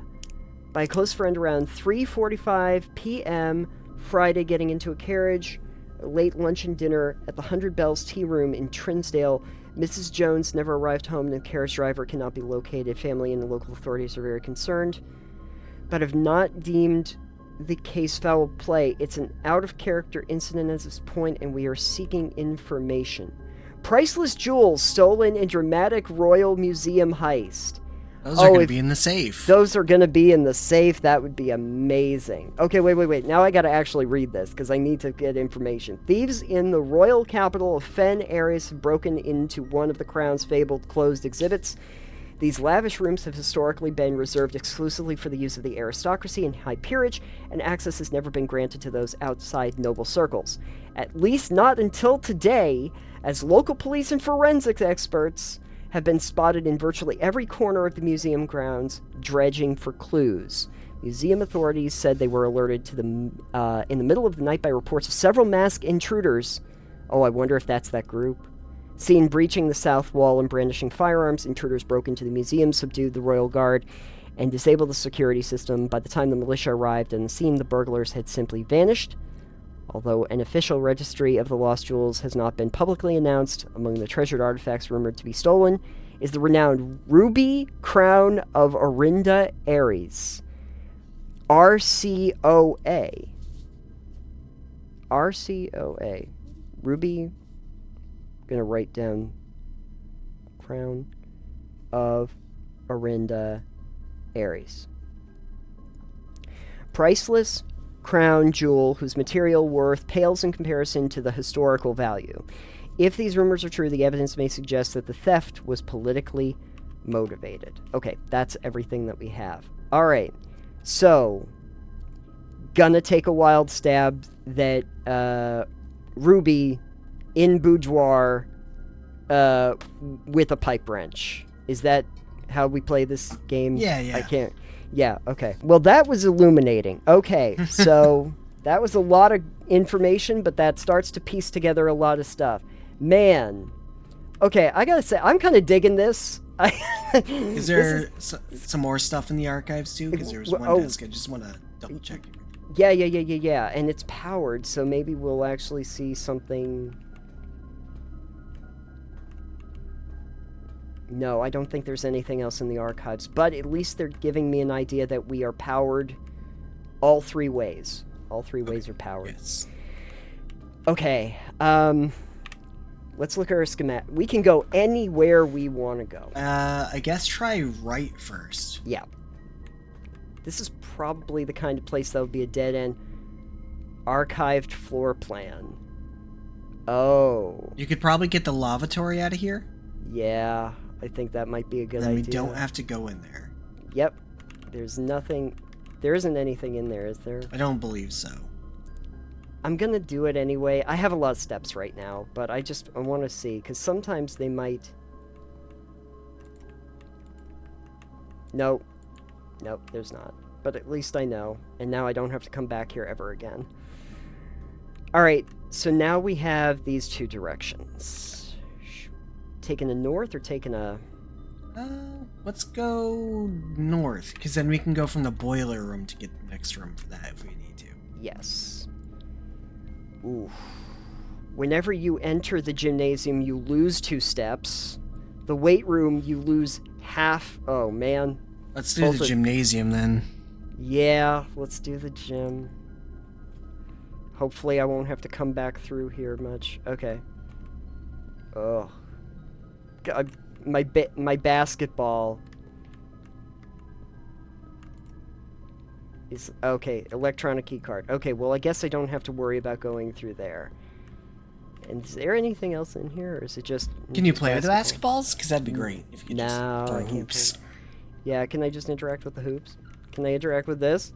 By a close friend around 3:45 p.m. Friday, getting into a carriage, late lunch and dinner at the 100 Bells Tea Room in Trinsdale. Mrs. Jones never arrived home, and the carriage driver cannot be located. Family and the local authorities are very concerned, but have not deemed the case foul play. It's an out-of-character incident at this point, and we are seeking information. Priceless jewels stolen in dramatic Royal Museum heist. Those are going to be in the safe. Those are going to be in the safe. That would be amazing. Okay, wait. Now I got to actually read this because I need to get information. Thieves in the royal capital of Fen Ares have broken into one of the Crown's fabled closed exhibits. These lavish rooms have historically been reserved exclusively for the use of the aristocracy and high peerage, and access has never been granted to those outside noble circles. At least not until today, as local police and forensics experts have been spotted in virtually every corner of the museum grounds, dredging for clues. Museum authorities said they were alerted to in the middle of the night by reports of several masked intruders. Oh, I wonder if that's that group. Seen breaching the south wall and brandishing firearms, intruders broke into the museum, subdued the royal guard, and disabled the security system. By the time the militia arrived on the scene, the burglars had simply vanished. Although an official registry of the lost jewels has not been publicly announced, among the treasured artifacts rumored to be stolen is the renowned Ruby Crown of Orinda Ares. RCOA. RCOA. Ruby... I'm going to write down Crown of Orinda Ares. Priceless crown jewel whose material worth pales in comparison to the historical value. If these rumors are true, the evidence may suggest that the theft was politically motivated. Okay, that's everything that we have. All right, so gonna take a wild stab that Ruby in boudoir with a pipe wrench. Is that how we play this game? Yeah. I can't. Yeah, okay. Well, that was illuminating. Okay, so that was a lot of information, but that starts to piece together a lot of stuff. Man. Okay, I gotta say, I'm kind of digging this. Is there some more stuff in the archives, too? Because there was one desk. I just want to double check. Yeah. And it's powered, so maybe we'll actually see something. No, I don't think there's anything else in the archives, but at least they're giving me an idea that we are powered all 3 ways. All 3 ways are powered. Yes. Okay, let's look at our schematic. We can go anywhere we want to go. I guess try right first. Yeah. This is probably the kind of place that would be a dead end. Archived floor plan. Oh. You could probably get the lavatory out of here. Yeah, I think that might be a good idea. idea. We don't have to go in there. Yep. There's nothing. There isn't anything in there, is there? I don't believe so. I'm gonna do it anyway. I have a lot of steps right now, but I want to see, because sometimes they might... Nope, there's not. But at least I know, and now I don't have to come back here ever again. Alright, so now we have these 2 directions. Taking a north or taking a... Let's go north, because then we can go from the boiler room to get the next room for that if we need to. Yes. Ooh. Whenever you enter the gymnasium, you lose 2 steps. The weight room, you lose half... Oh, man. Let's do the gymnasium, then. Yeah, let's do the gym. Hopefully I won't have to come back through here much. Okay. Oh. God, my basketball is... Okay, electronic keycard. Okay, well, I guess I don't have to worry about going through there. And is there anything else in here, or is it just... Can you play with the basketballs? Because that'd be great if you could just throw I hoops. can't. Yeah, can I just interact with the hoops? Can I interact with this?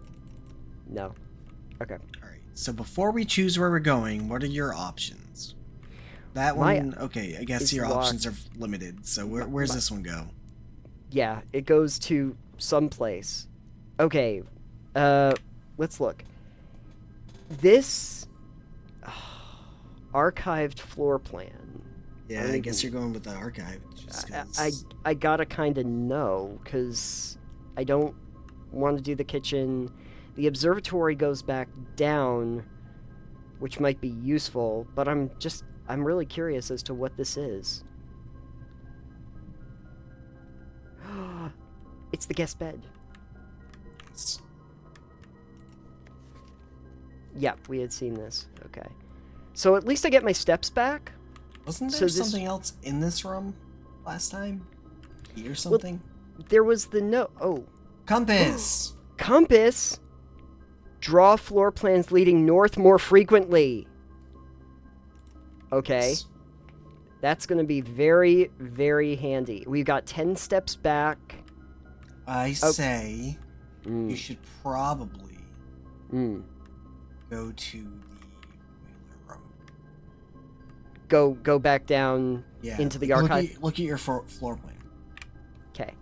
No. Okay. Alright, so before we choose where we're going, what are your options? That one, okay, I guess your options are limited, so where's this one go? Yeah, it goes to someplace. Okay, let's look. This archived floor plan. Yeah, I guess you're going with the archive. I gotta kind of know, because I don't want to do the kitchen. The observatory goes back down, which might be useful, but I'm really curious as to what this is. It's the guest bed. Yep, we had seen this. Okay. So at least I get my steps back. Wasn't there something else in this room last time? Key or something? Well, there was the note. Oh. Compass! Compass? Draw floor plans leading north more frequently. Okay. Yes. That's going to be very, very handy. We've got 10 steps back. I say you should probably go to the boiler room. Go back down into the archive. Look at your floor plan. Okay.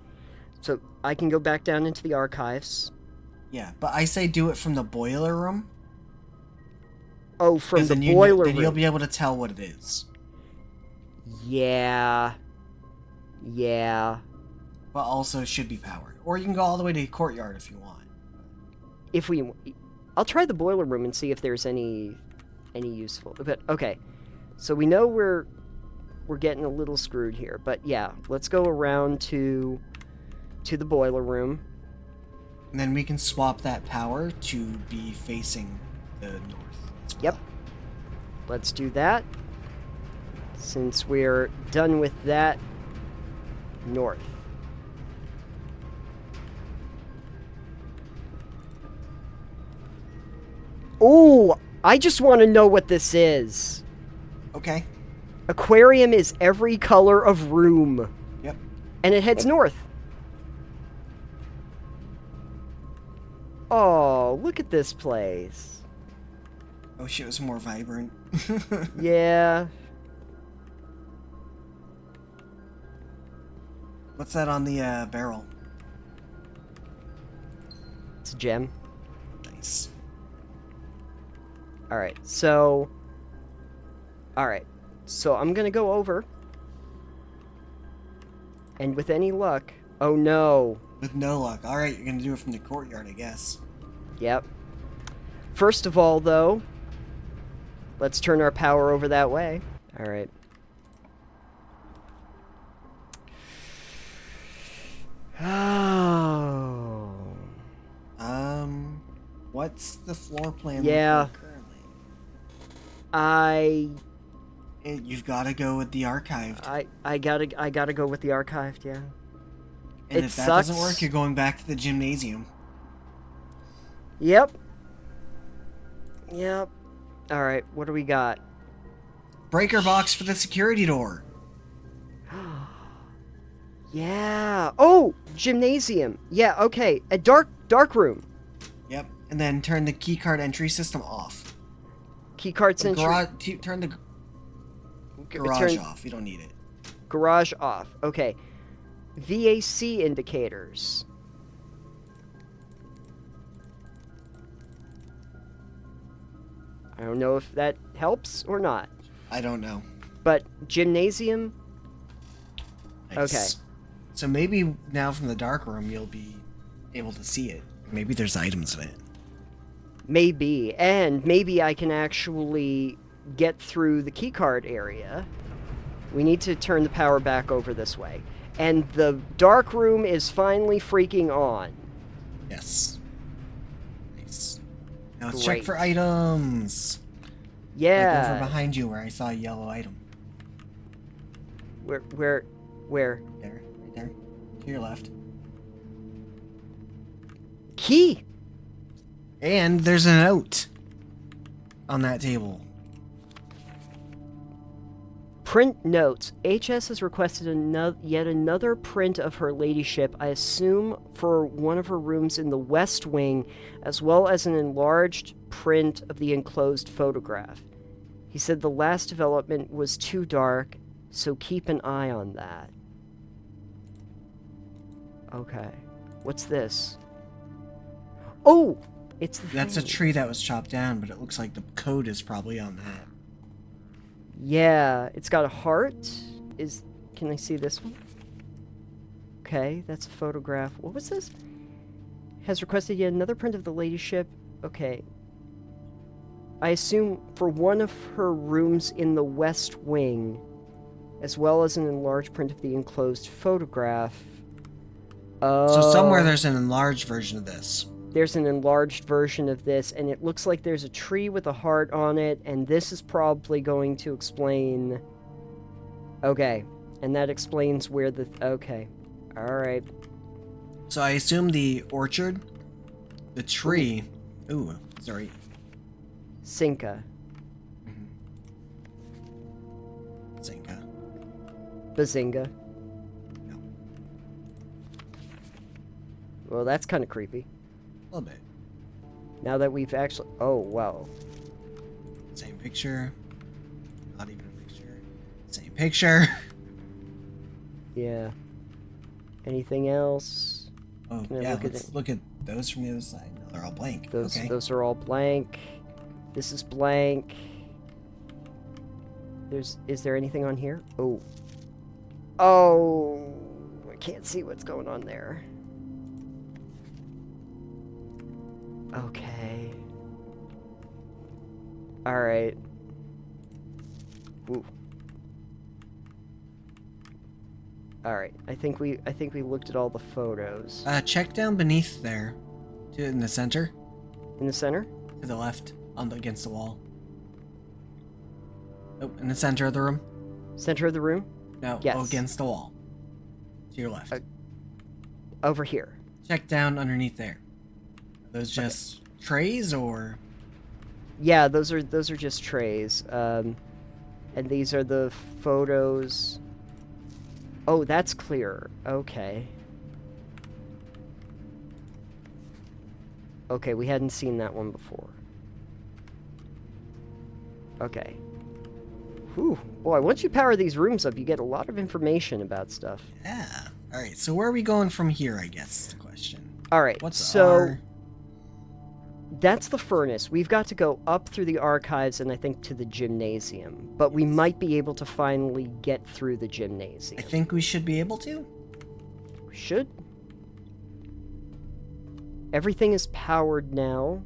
So I can go back down into the archives. Yeah, but I say do it from the boiler room. Oh, from the boiler room. Then you'll be able to tell what it is. Yeah. But also it should be powered. Or you can go all the way to the courtyard if you want. I'll try the boiler room and see if there's any useful. But okay. So we know we're getting a little screwed here. But yeah, let's go around to the boiler room. And then we can swap that power to be facing the north. Yep. Let's do that. Since we're done with that, north. Ooh, I just want to know what this is. Okay. Aquarium is every color of room. Yep. And it heads north. Oh, look at this place. Oh shit, it was more vibrant. Yeah. What's that on the barrel? It's a gem. Nice. Alright, so... Alright, so I'm gonna go over. And with any luck... Oh no. With no luck. Alright, you're gonna do it from the courtyard, I guess. Yep. First of all, though, let's turn our power over that way. Alright. Oh. What's the floor plan Yeah. look like currently? You've got to go with the archived. I gotta go with the archived, yeah. And It if that sucks. doesn't work, you're going back to the gymnasium. Yep. Yep. Alright, what do we got? Breaker box for the security door. Yeah. Oh, gymnasium. Yeah, okay. A dark room. Yep. And then turn the keycard entry system off. Keycard sensor. Turn the garage off. You don't need it. Garage off. Okay. VAC indicators. I don't know if that helps or not. I don't know. But gymnasium. Nice. Okay. So maybe now from the dark room you'll be able to see it. Maybe there's items in it. Maybe. And maybe I can actually get through the keycard area. We need to turn the power back over this way. And the dark room is finally freaking on. Yes. Nice. Now let's Great. check for items. Yeah. Like over behind you where I saw a yellow item. Where? There. Right there. To your left. Key! And there's a note on that table. Print notes. HS has requested yet another print of her ladyship, I assume for one of her rooms in the West Wing, as well as an enlarged print of the enclosed photograph. He said the last development was too dark, so keep an eye on that. Okay. What's this? Oh! It's the That's a thing. tree that was chopped down, but it looks like the code is probably on that. Yeah, it's got a heart. Can I see this one? Okay, that's a photograph. What was this? Has requested yet another print of the ladyship. Okay. I assume for one of her rooms in the West Wing, as well as an enlarged print of the enclosed photograph. So somewhere there's an enlarged version of this. There's an enlarged version of this, and it looks like there's a tree with a heart on it, and this is probably going to explain... Okay, and that explains where the... Okay, alright. So I assume the orchard, the tree... Ooh, sorry. Cinca. Zinka. Bazinga. No. Well, that's kind of creepy. A little bit. Now that we've actually... Oh, wow. Same picture. Not even a picture. Same picture. Yeah. Anything else? Oh, Can I yeah, look at let's it? look at those from the other side. No, they're all blank. Those, okay. those are all blank. This is blank. Is there anything on here? Oh. Oh. I can't see what's going on there. Okay. Alright. Ooh. Alright. I think we looked at all the photos. Check down beneath there. In the center. In the center? To the left. Against the wall. Oh, in the center of the room. Center of the room? No, Yes. against the wall. To your left. Over here. Check down underneath there. Are those just trays or... Yeah, those are just trays. And these are the photos. Oh, that's clear. Okay. Okay, we hadn't seen that one before. Okay. Whew. Boy, once you power these rooms up, you get a lot of information about stuff. Yeah. Alright, so where are we going from here, I guess, is the question. Alright, so... That's the furnace. We've got to go up through the archives and I think to the gymnasium. But we might be able to finally get through the gymnasium. I think we should be able to. We should. Everything is powered now.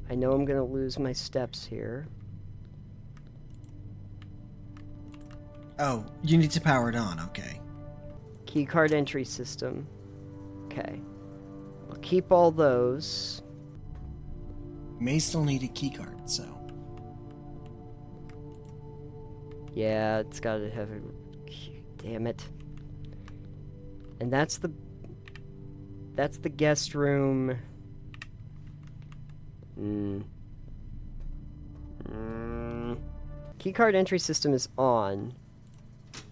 I know I'm going to lose my steps here. Oh, you need to power it on, okay. Keycard entry system. Okay. I'll keep all those. You may still need a keycard, so. Yeah, it's got to have a... Damn it. And that's the guest room. Keycard entry system is on.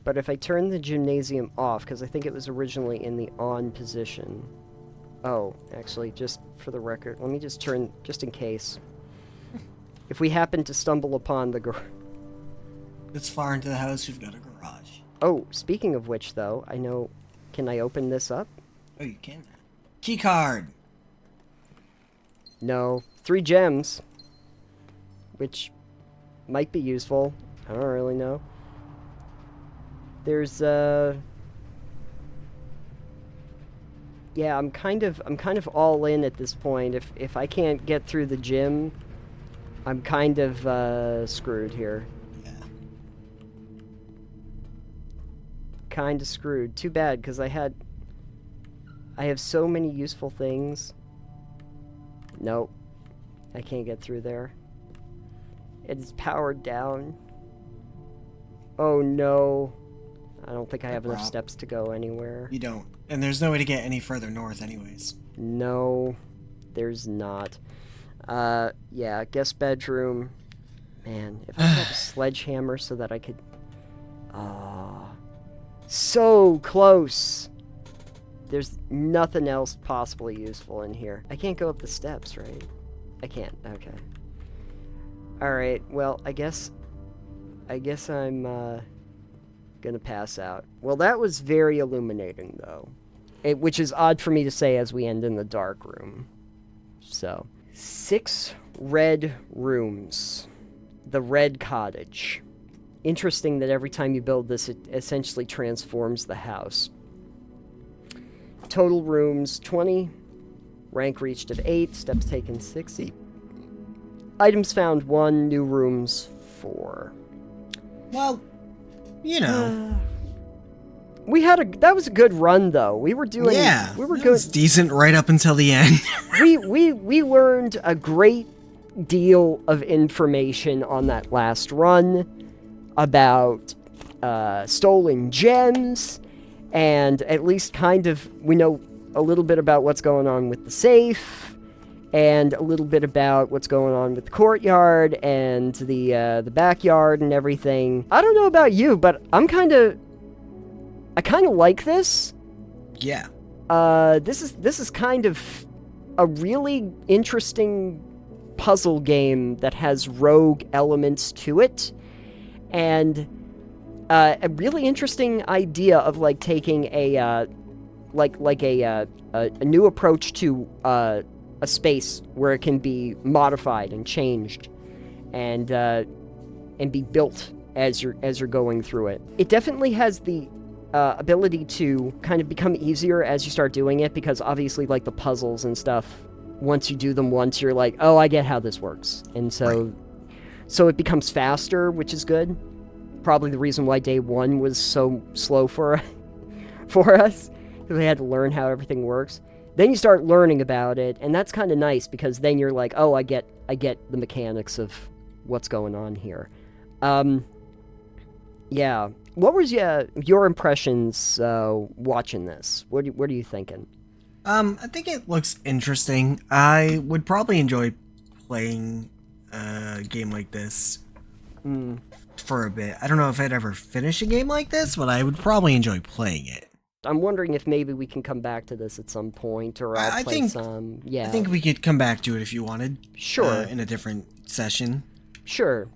But if I turn the gymnasium off, because I think it was originally in the on position. Oh, actually, just for the record, let me just turn, just in case. If we happen to stumble upon the This far into the house, we've got a garage. Oh, speaking of which, though, I know... Can I open this up? Oh, you can. Keycard! No. 3 gems. Which might be useful. I don't really know. There's, Yeah, I'm kind of all in at this point. If I can't get through the gym, I'm kind of, screwed here. Yeah. Kind of screwed. Too bad, because I have so many useful things. Nope. I can't get through there. It's powered down. Oh no. I don't think I have enough steps to go anywhere. You don't. And there's no way to get any further north anyways. No, there's not. Yeah, guest bedroom. Man, if I had a sledgehammer so that I could... so close! There's nothing else possibly useful in here. I can't go up the steps, right? I can't. Okay. Alright, well, I guess I'm, gonna pass out. Well, that was very illuminating, though. Which is odd for me to say as we end in the dark room. So, 6 red rooms. The red cottage. Interesting that every time you build this, it essentially transforms the house. Total rooms, 20. Rank reached of 8. Steps taken, 60. Items found, 1. New rooms, 4. Well, you know. That was a good run, though. We were doing... Yeah, we were it was decent right up until the end. we learned a great deal of information on that last run about stolen gems, and at least kind of we know a little bit about what's going on with the safe, and a little bit about what's going on with the courtyard and the backyard and everything. I don't know about you, but I kind of like this. Yeah. This is kind of a really interesting puzzle game that has rogue elements to it, and a really interesting idea of like taking a a new approach to a space where it can be modified and changed, and be built as you're going through it. It definitely has the ability to kind of become easier as you start doing it, because obviously like the puzzles and stuff, once you do them once, you're like, oh, I get how this works. And so it becomes faster, which is good. Probably the reason why day 1 was so slow for us, because we had to learn how everything works. Then you start learning about it, and that's kind of nice, because then you're like, oh, I get the mechanics of what's going on here. Yeah. What was your impressions watching this? What are you thinking? I think it looks interesting. I would probably enjoy playing a game like this. for a bit. I don't know if I'd ever finish a game like this, but I would probably enjoy playing it. I'm wondering if maybe we can come back to this at some point, or I'll play some. Yeah, I think we could come back to it if you wanted. Sure. In a different session. Sure.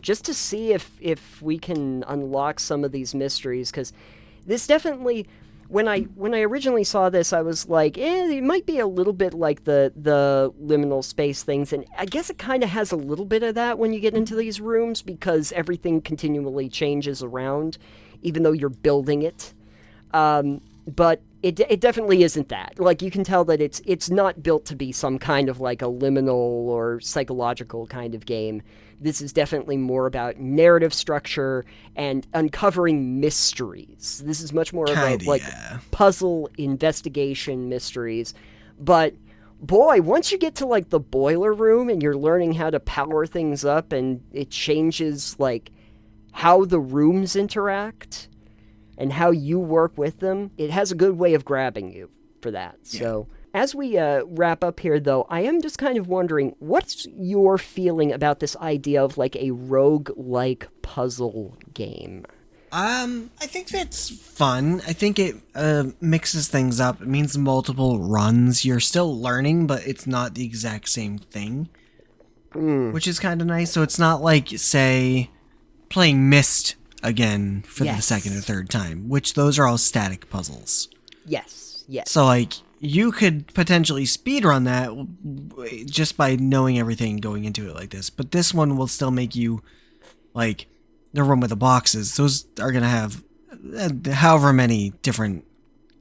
Just to see if we can unlock some of these mysteries, because this definitely, when I originally saw this, I was like, it might be a little bit like the liminal space things, and I guess it kind of has a little bit of that when you get into these rooms, because everything continually changes around, even though you're building it. But it definitely isn't that. Like, you can tell that it's not built to be some kind of like a liminal or psychological kind of game. This is definitely more about narrative structure and uncovering mysteries. This is much more about like puzzle investigation mysteries. But boy, once you get to like the boiler room and you're learning how to power things up, and it changes like how the rooms interact and how you work with them, it has a good way of grabbing you for that. Yeah. So as we wrap up here, though, I am just kind of wondering, what's your feeling about this idea of like a rogue-like puzzle game? I think that's fun. I think it mixes things up. It means multiple runs. You're still learning, but it's not the exact same thing, which is kind of nice. So it's not like, say, playing Myst again for the second or third time, which those are all static puzzles. Yes. So, like, you could potentially speedrun that just by knowing everything going into it like this. But this one will still make you, like, the room with the boxes. Those are going to have however many different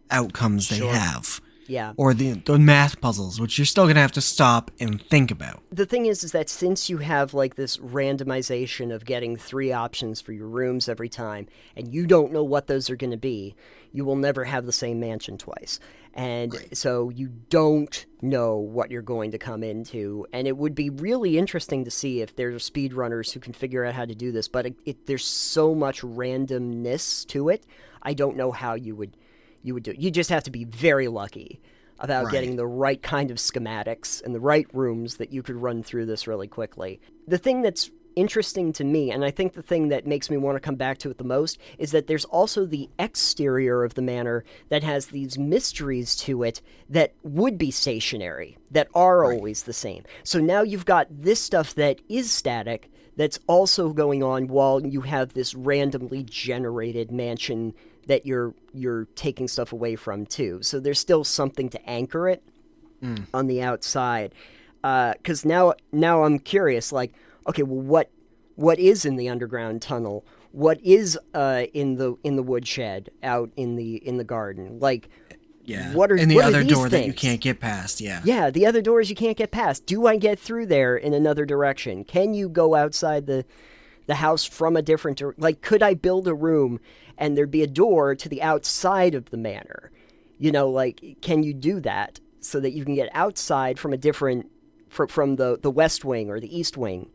outcomes they have. Yeah. Or the math puzzles, which you're still going to have to stop and think about. The thing is that since you have like this randomization of getting 3 options for your rooms every time, and you don't know what those are going to be, you will never have the same mansion twice. And so you don't know what you're going to come into. And it would be really interesting to see if there's speedrunners who can figure out how to do this. But there's so much randomness to it, I don't know how you would do it. You just have to be very lucky about getting the right kind of schematics and the right rooms that you could run through this really quickly. The thing that's interesting to me, and I think the thing that makes me want to come back to it the most, is that there's also the exterior of the manor that has these mysteries to it that would be stationary, that are always the same. So now you've got this stuff that is static that's also going on while you have this randomly generated mansion that you're taking stuff away from too. So there's still something to anchor it on the outside. Because now I'm curious, like, okay, well, what is in the underground tunnel? What is in the woodshed out in the garden? Like, what are, and the what other are these door things? that you can't get past? Yeah, the other doors you can't get past. Do I get through there in another direction? Can you go outside the house from a different, like, could I build a room and there'd be a door to the outside of the manor? You know, like, can you do that so that you can get outside from a different, from the west wing or the east wing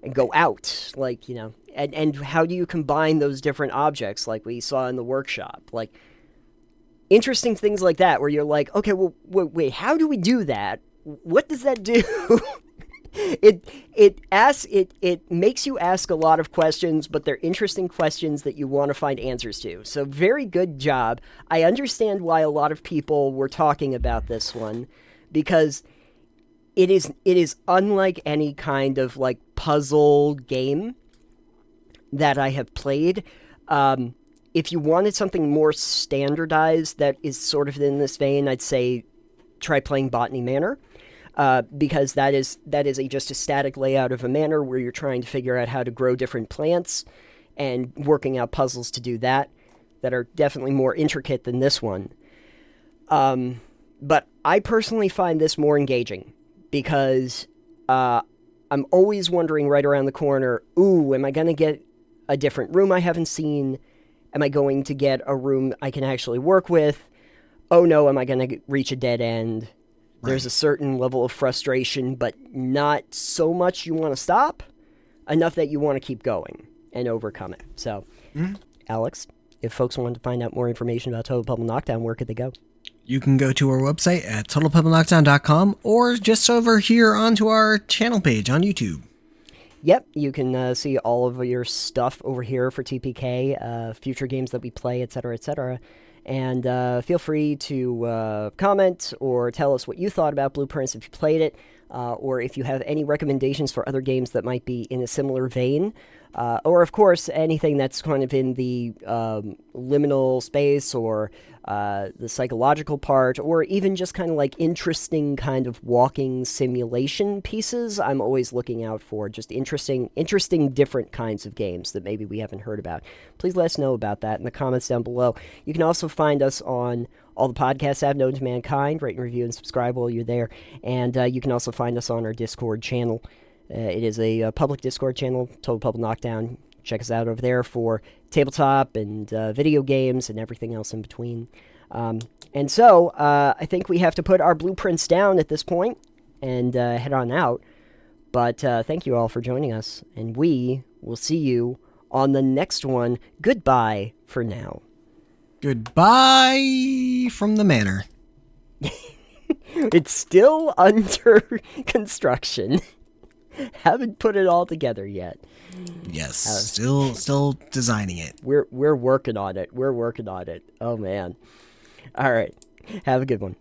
and go out, like, you know, and how do you combine those different objects like we saw in the workshop? Like, interesting things like that where you're like, okay, well, wait, how do we do that? What does that do? It makes you ask a lot of questions, but they're interesting questions that you want to find answers to. So very good job. I understand why a lot of people were talking about this one, because it is unlike any kind of like puzzle game that I have played. If you wanted something more standardized that is sort of in this vein, I'd say try playing Botany Manor. Because that is just a static layout of a manor where you're trying to figure out how to grow different plants and working out puzzles to do that are definitely more intricate than this one. But I personally find this more engaging because I'm always wondering right around the corner, ooh, am I going to get a different room I haven't seen? Am I going to get a room I can actually work with? Oh no, am I going to reach a dead end? There's a certain level of frustration, but not so much you want to stop, enough that you want to keep going and overcome it. So, Alex, if folks wanted to find out more information about Total Pummel Knockdown, where could they go? You can go to our website at TotalPummelsKnockdown.com or just over here onto our channel page on YouTube. Yep, you can see all of your stuff over here for TPK, future games that we play, etc., etc. And feel free to comment or tell us what you thought about Blueprints if you played it, or if you have any recommendations for other games that might be in a similar vein. Or, of course, anything that's kind of in the liminal space or the psychological part, or even just kind of like interesting kind of walking simulation pieces. I'm always looking out for just interesting different kinds of games that maybe we haven't heard about. Please let us know about that in the comments down below. You can also find us on all the podcasts I've known to mankind. Rate and review and subscribe while you're there. And you can also find us on our Discord channel. It is a public Discord channel, Total Public Knockdown. Check us out over there for tabletop and video games and everything else in between. And so, I think we have to put our blueprints down at this point and head on out. But thank you all for joining us, and we will see you on the next one. Goodbye for now. Goodbye from the manor. It's still under construction. Haven't put it all together yet. Yes, still designing it. We're working on it. We're working on it. Oh man. All right. Have a good one.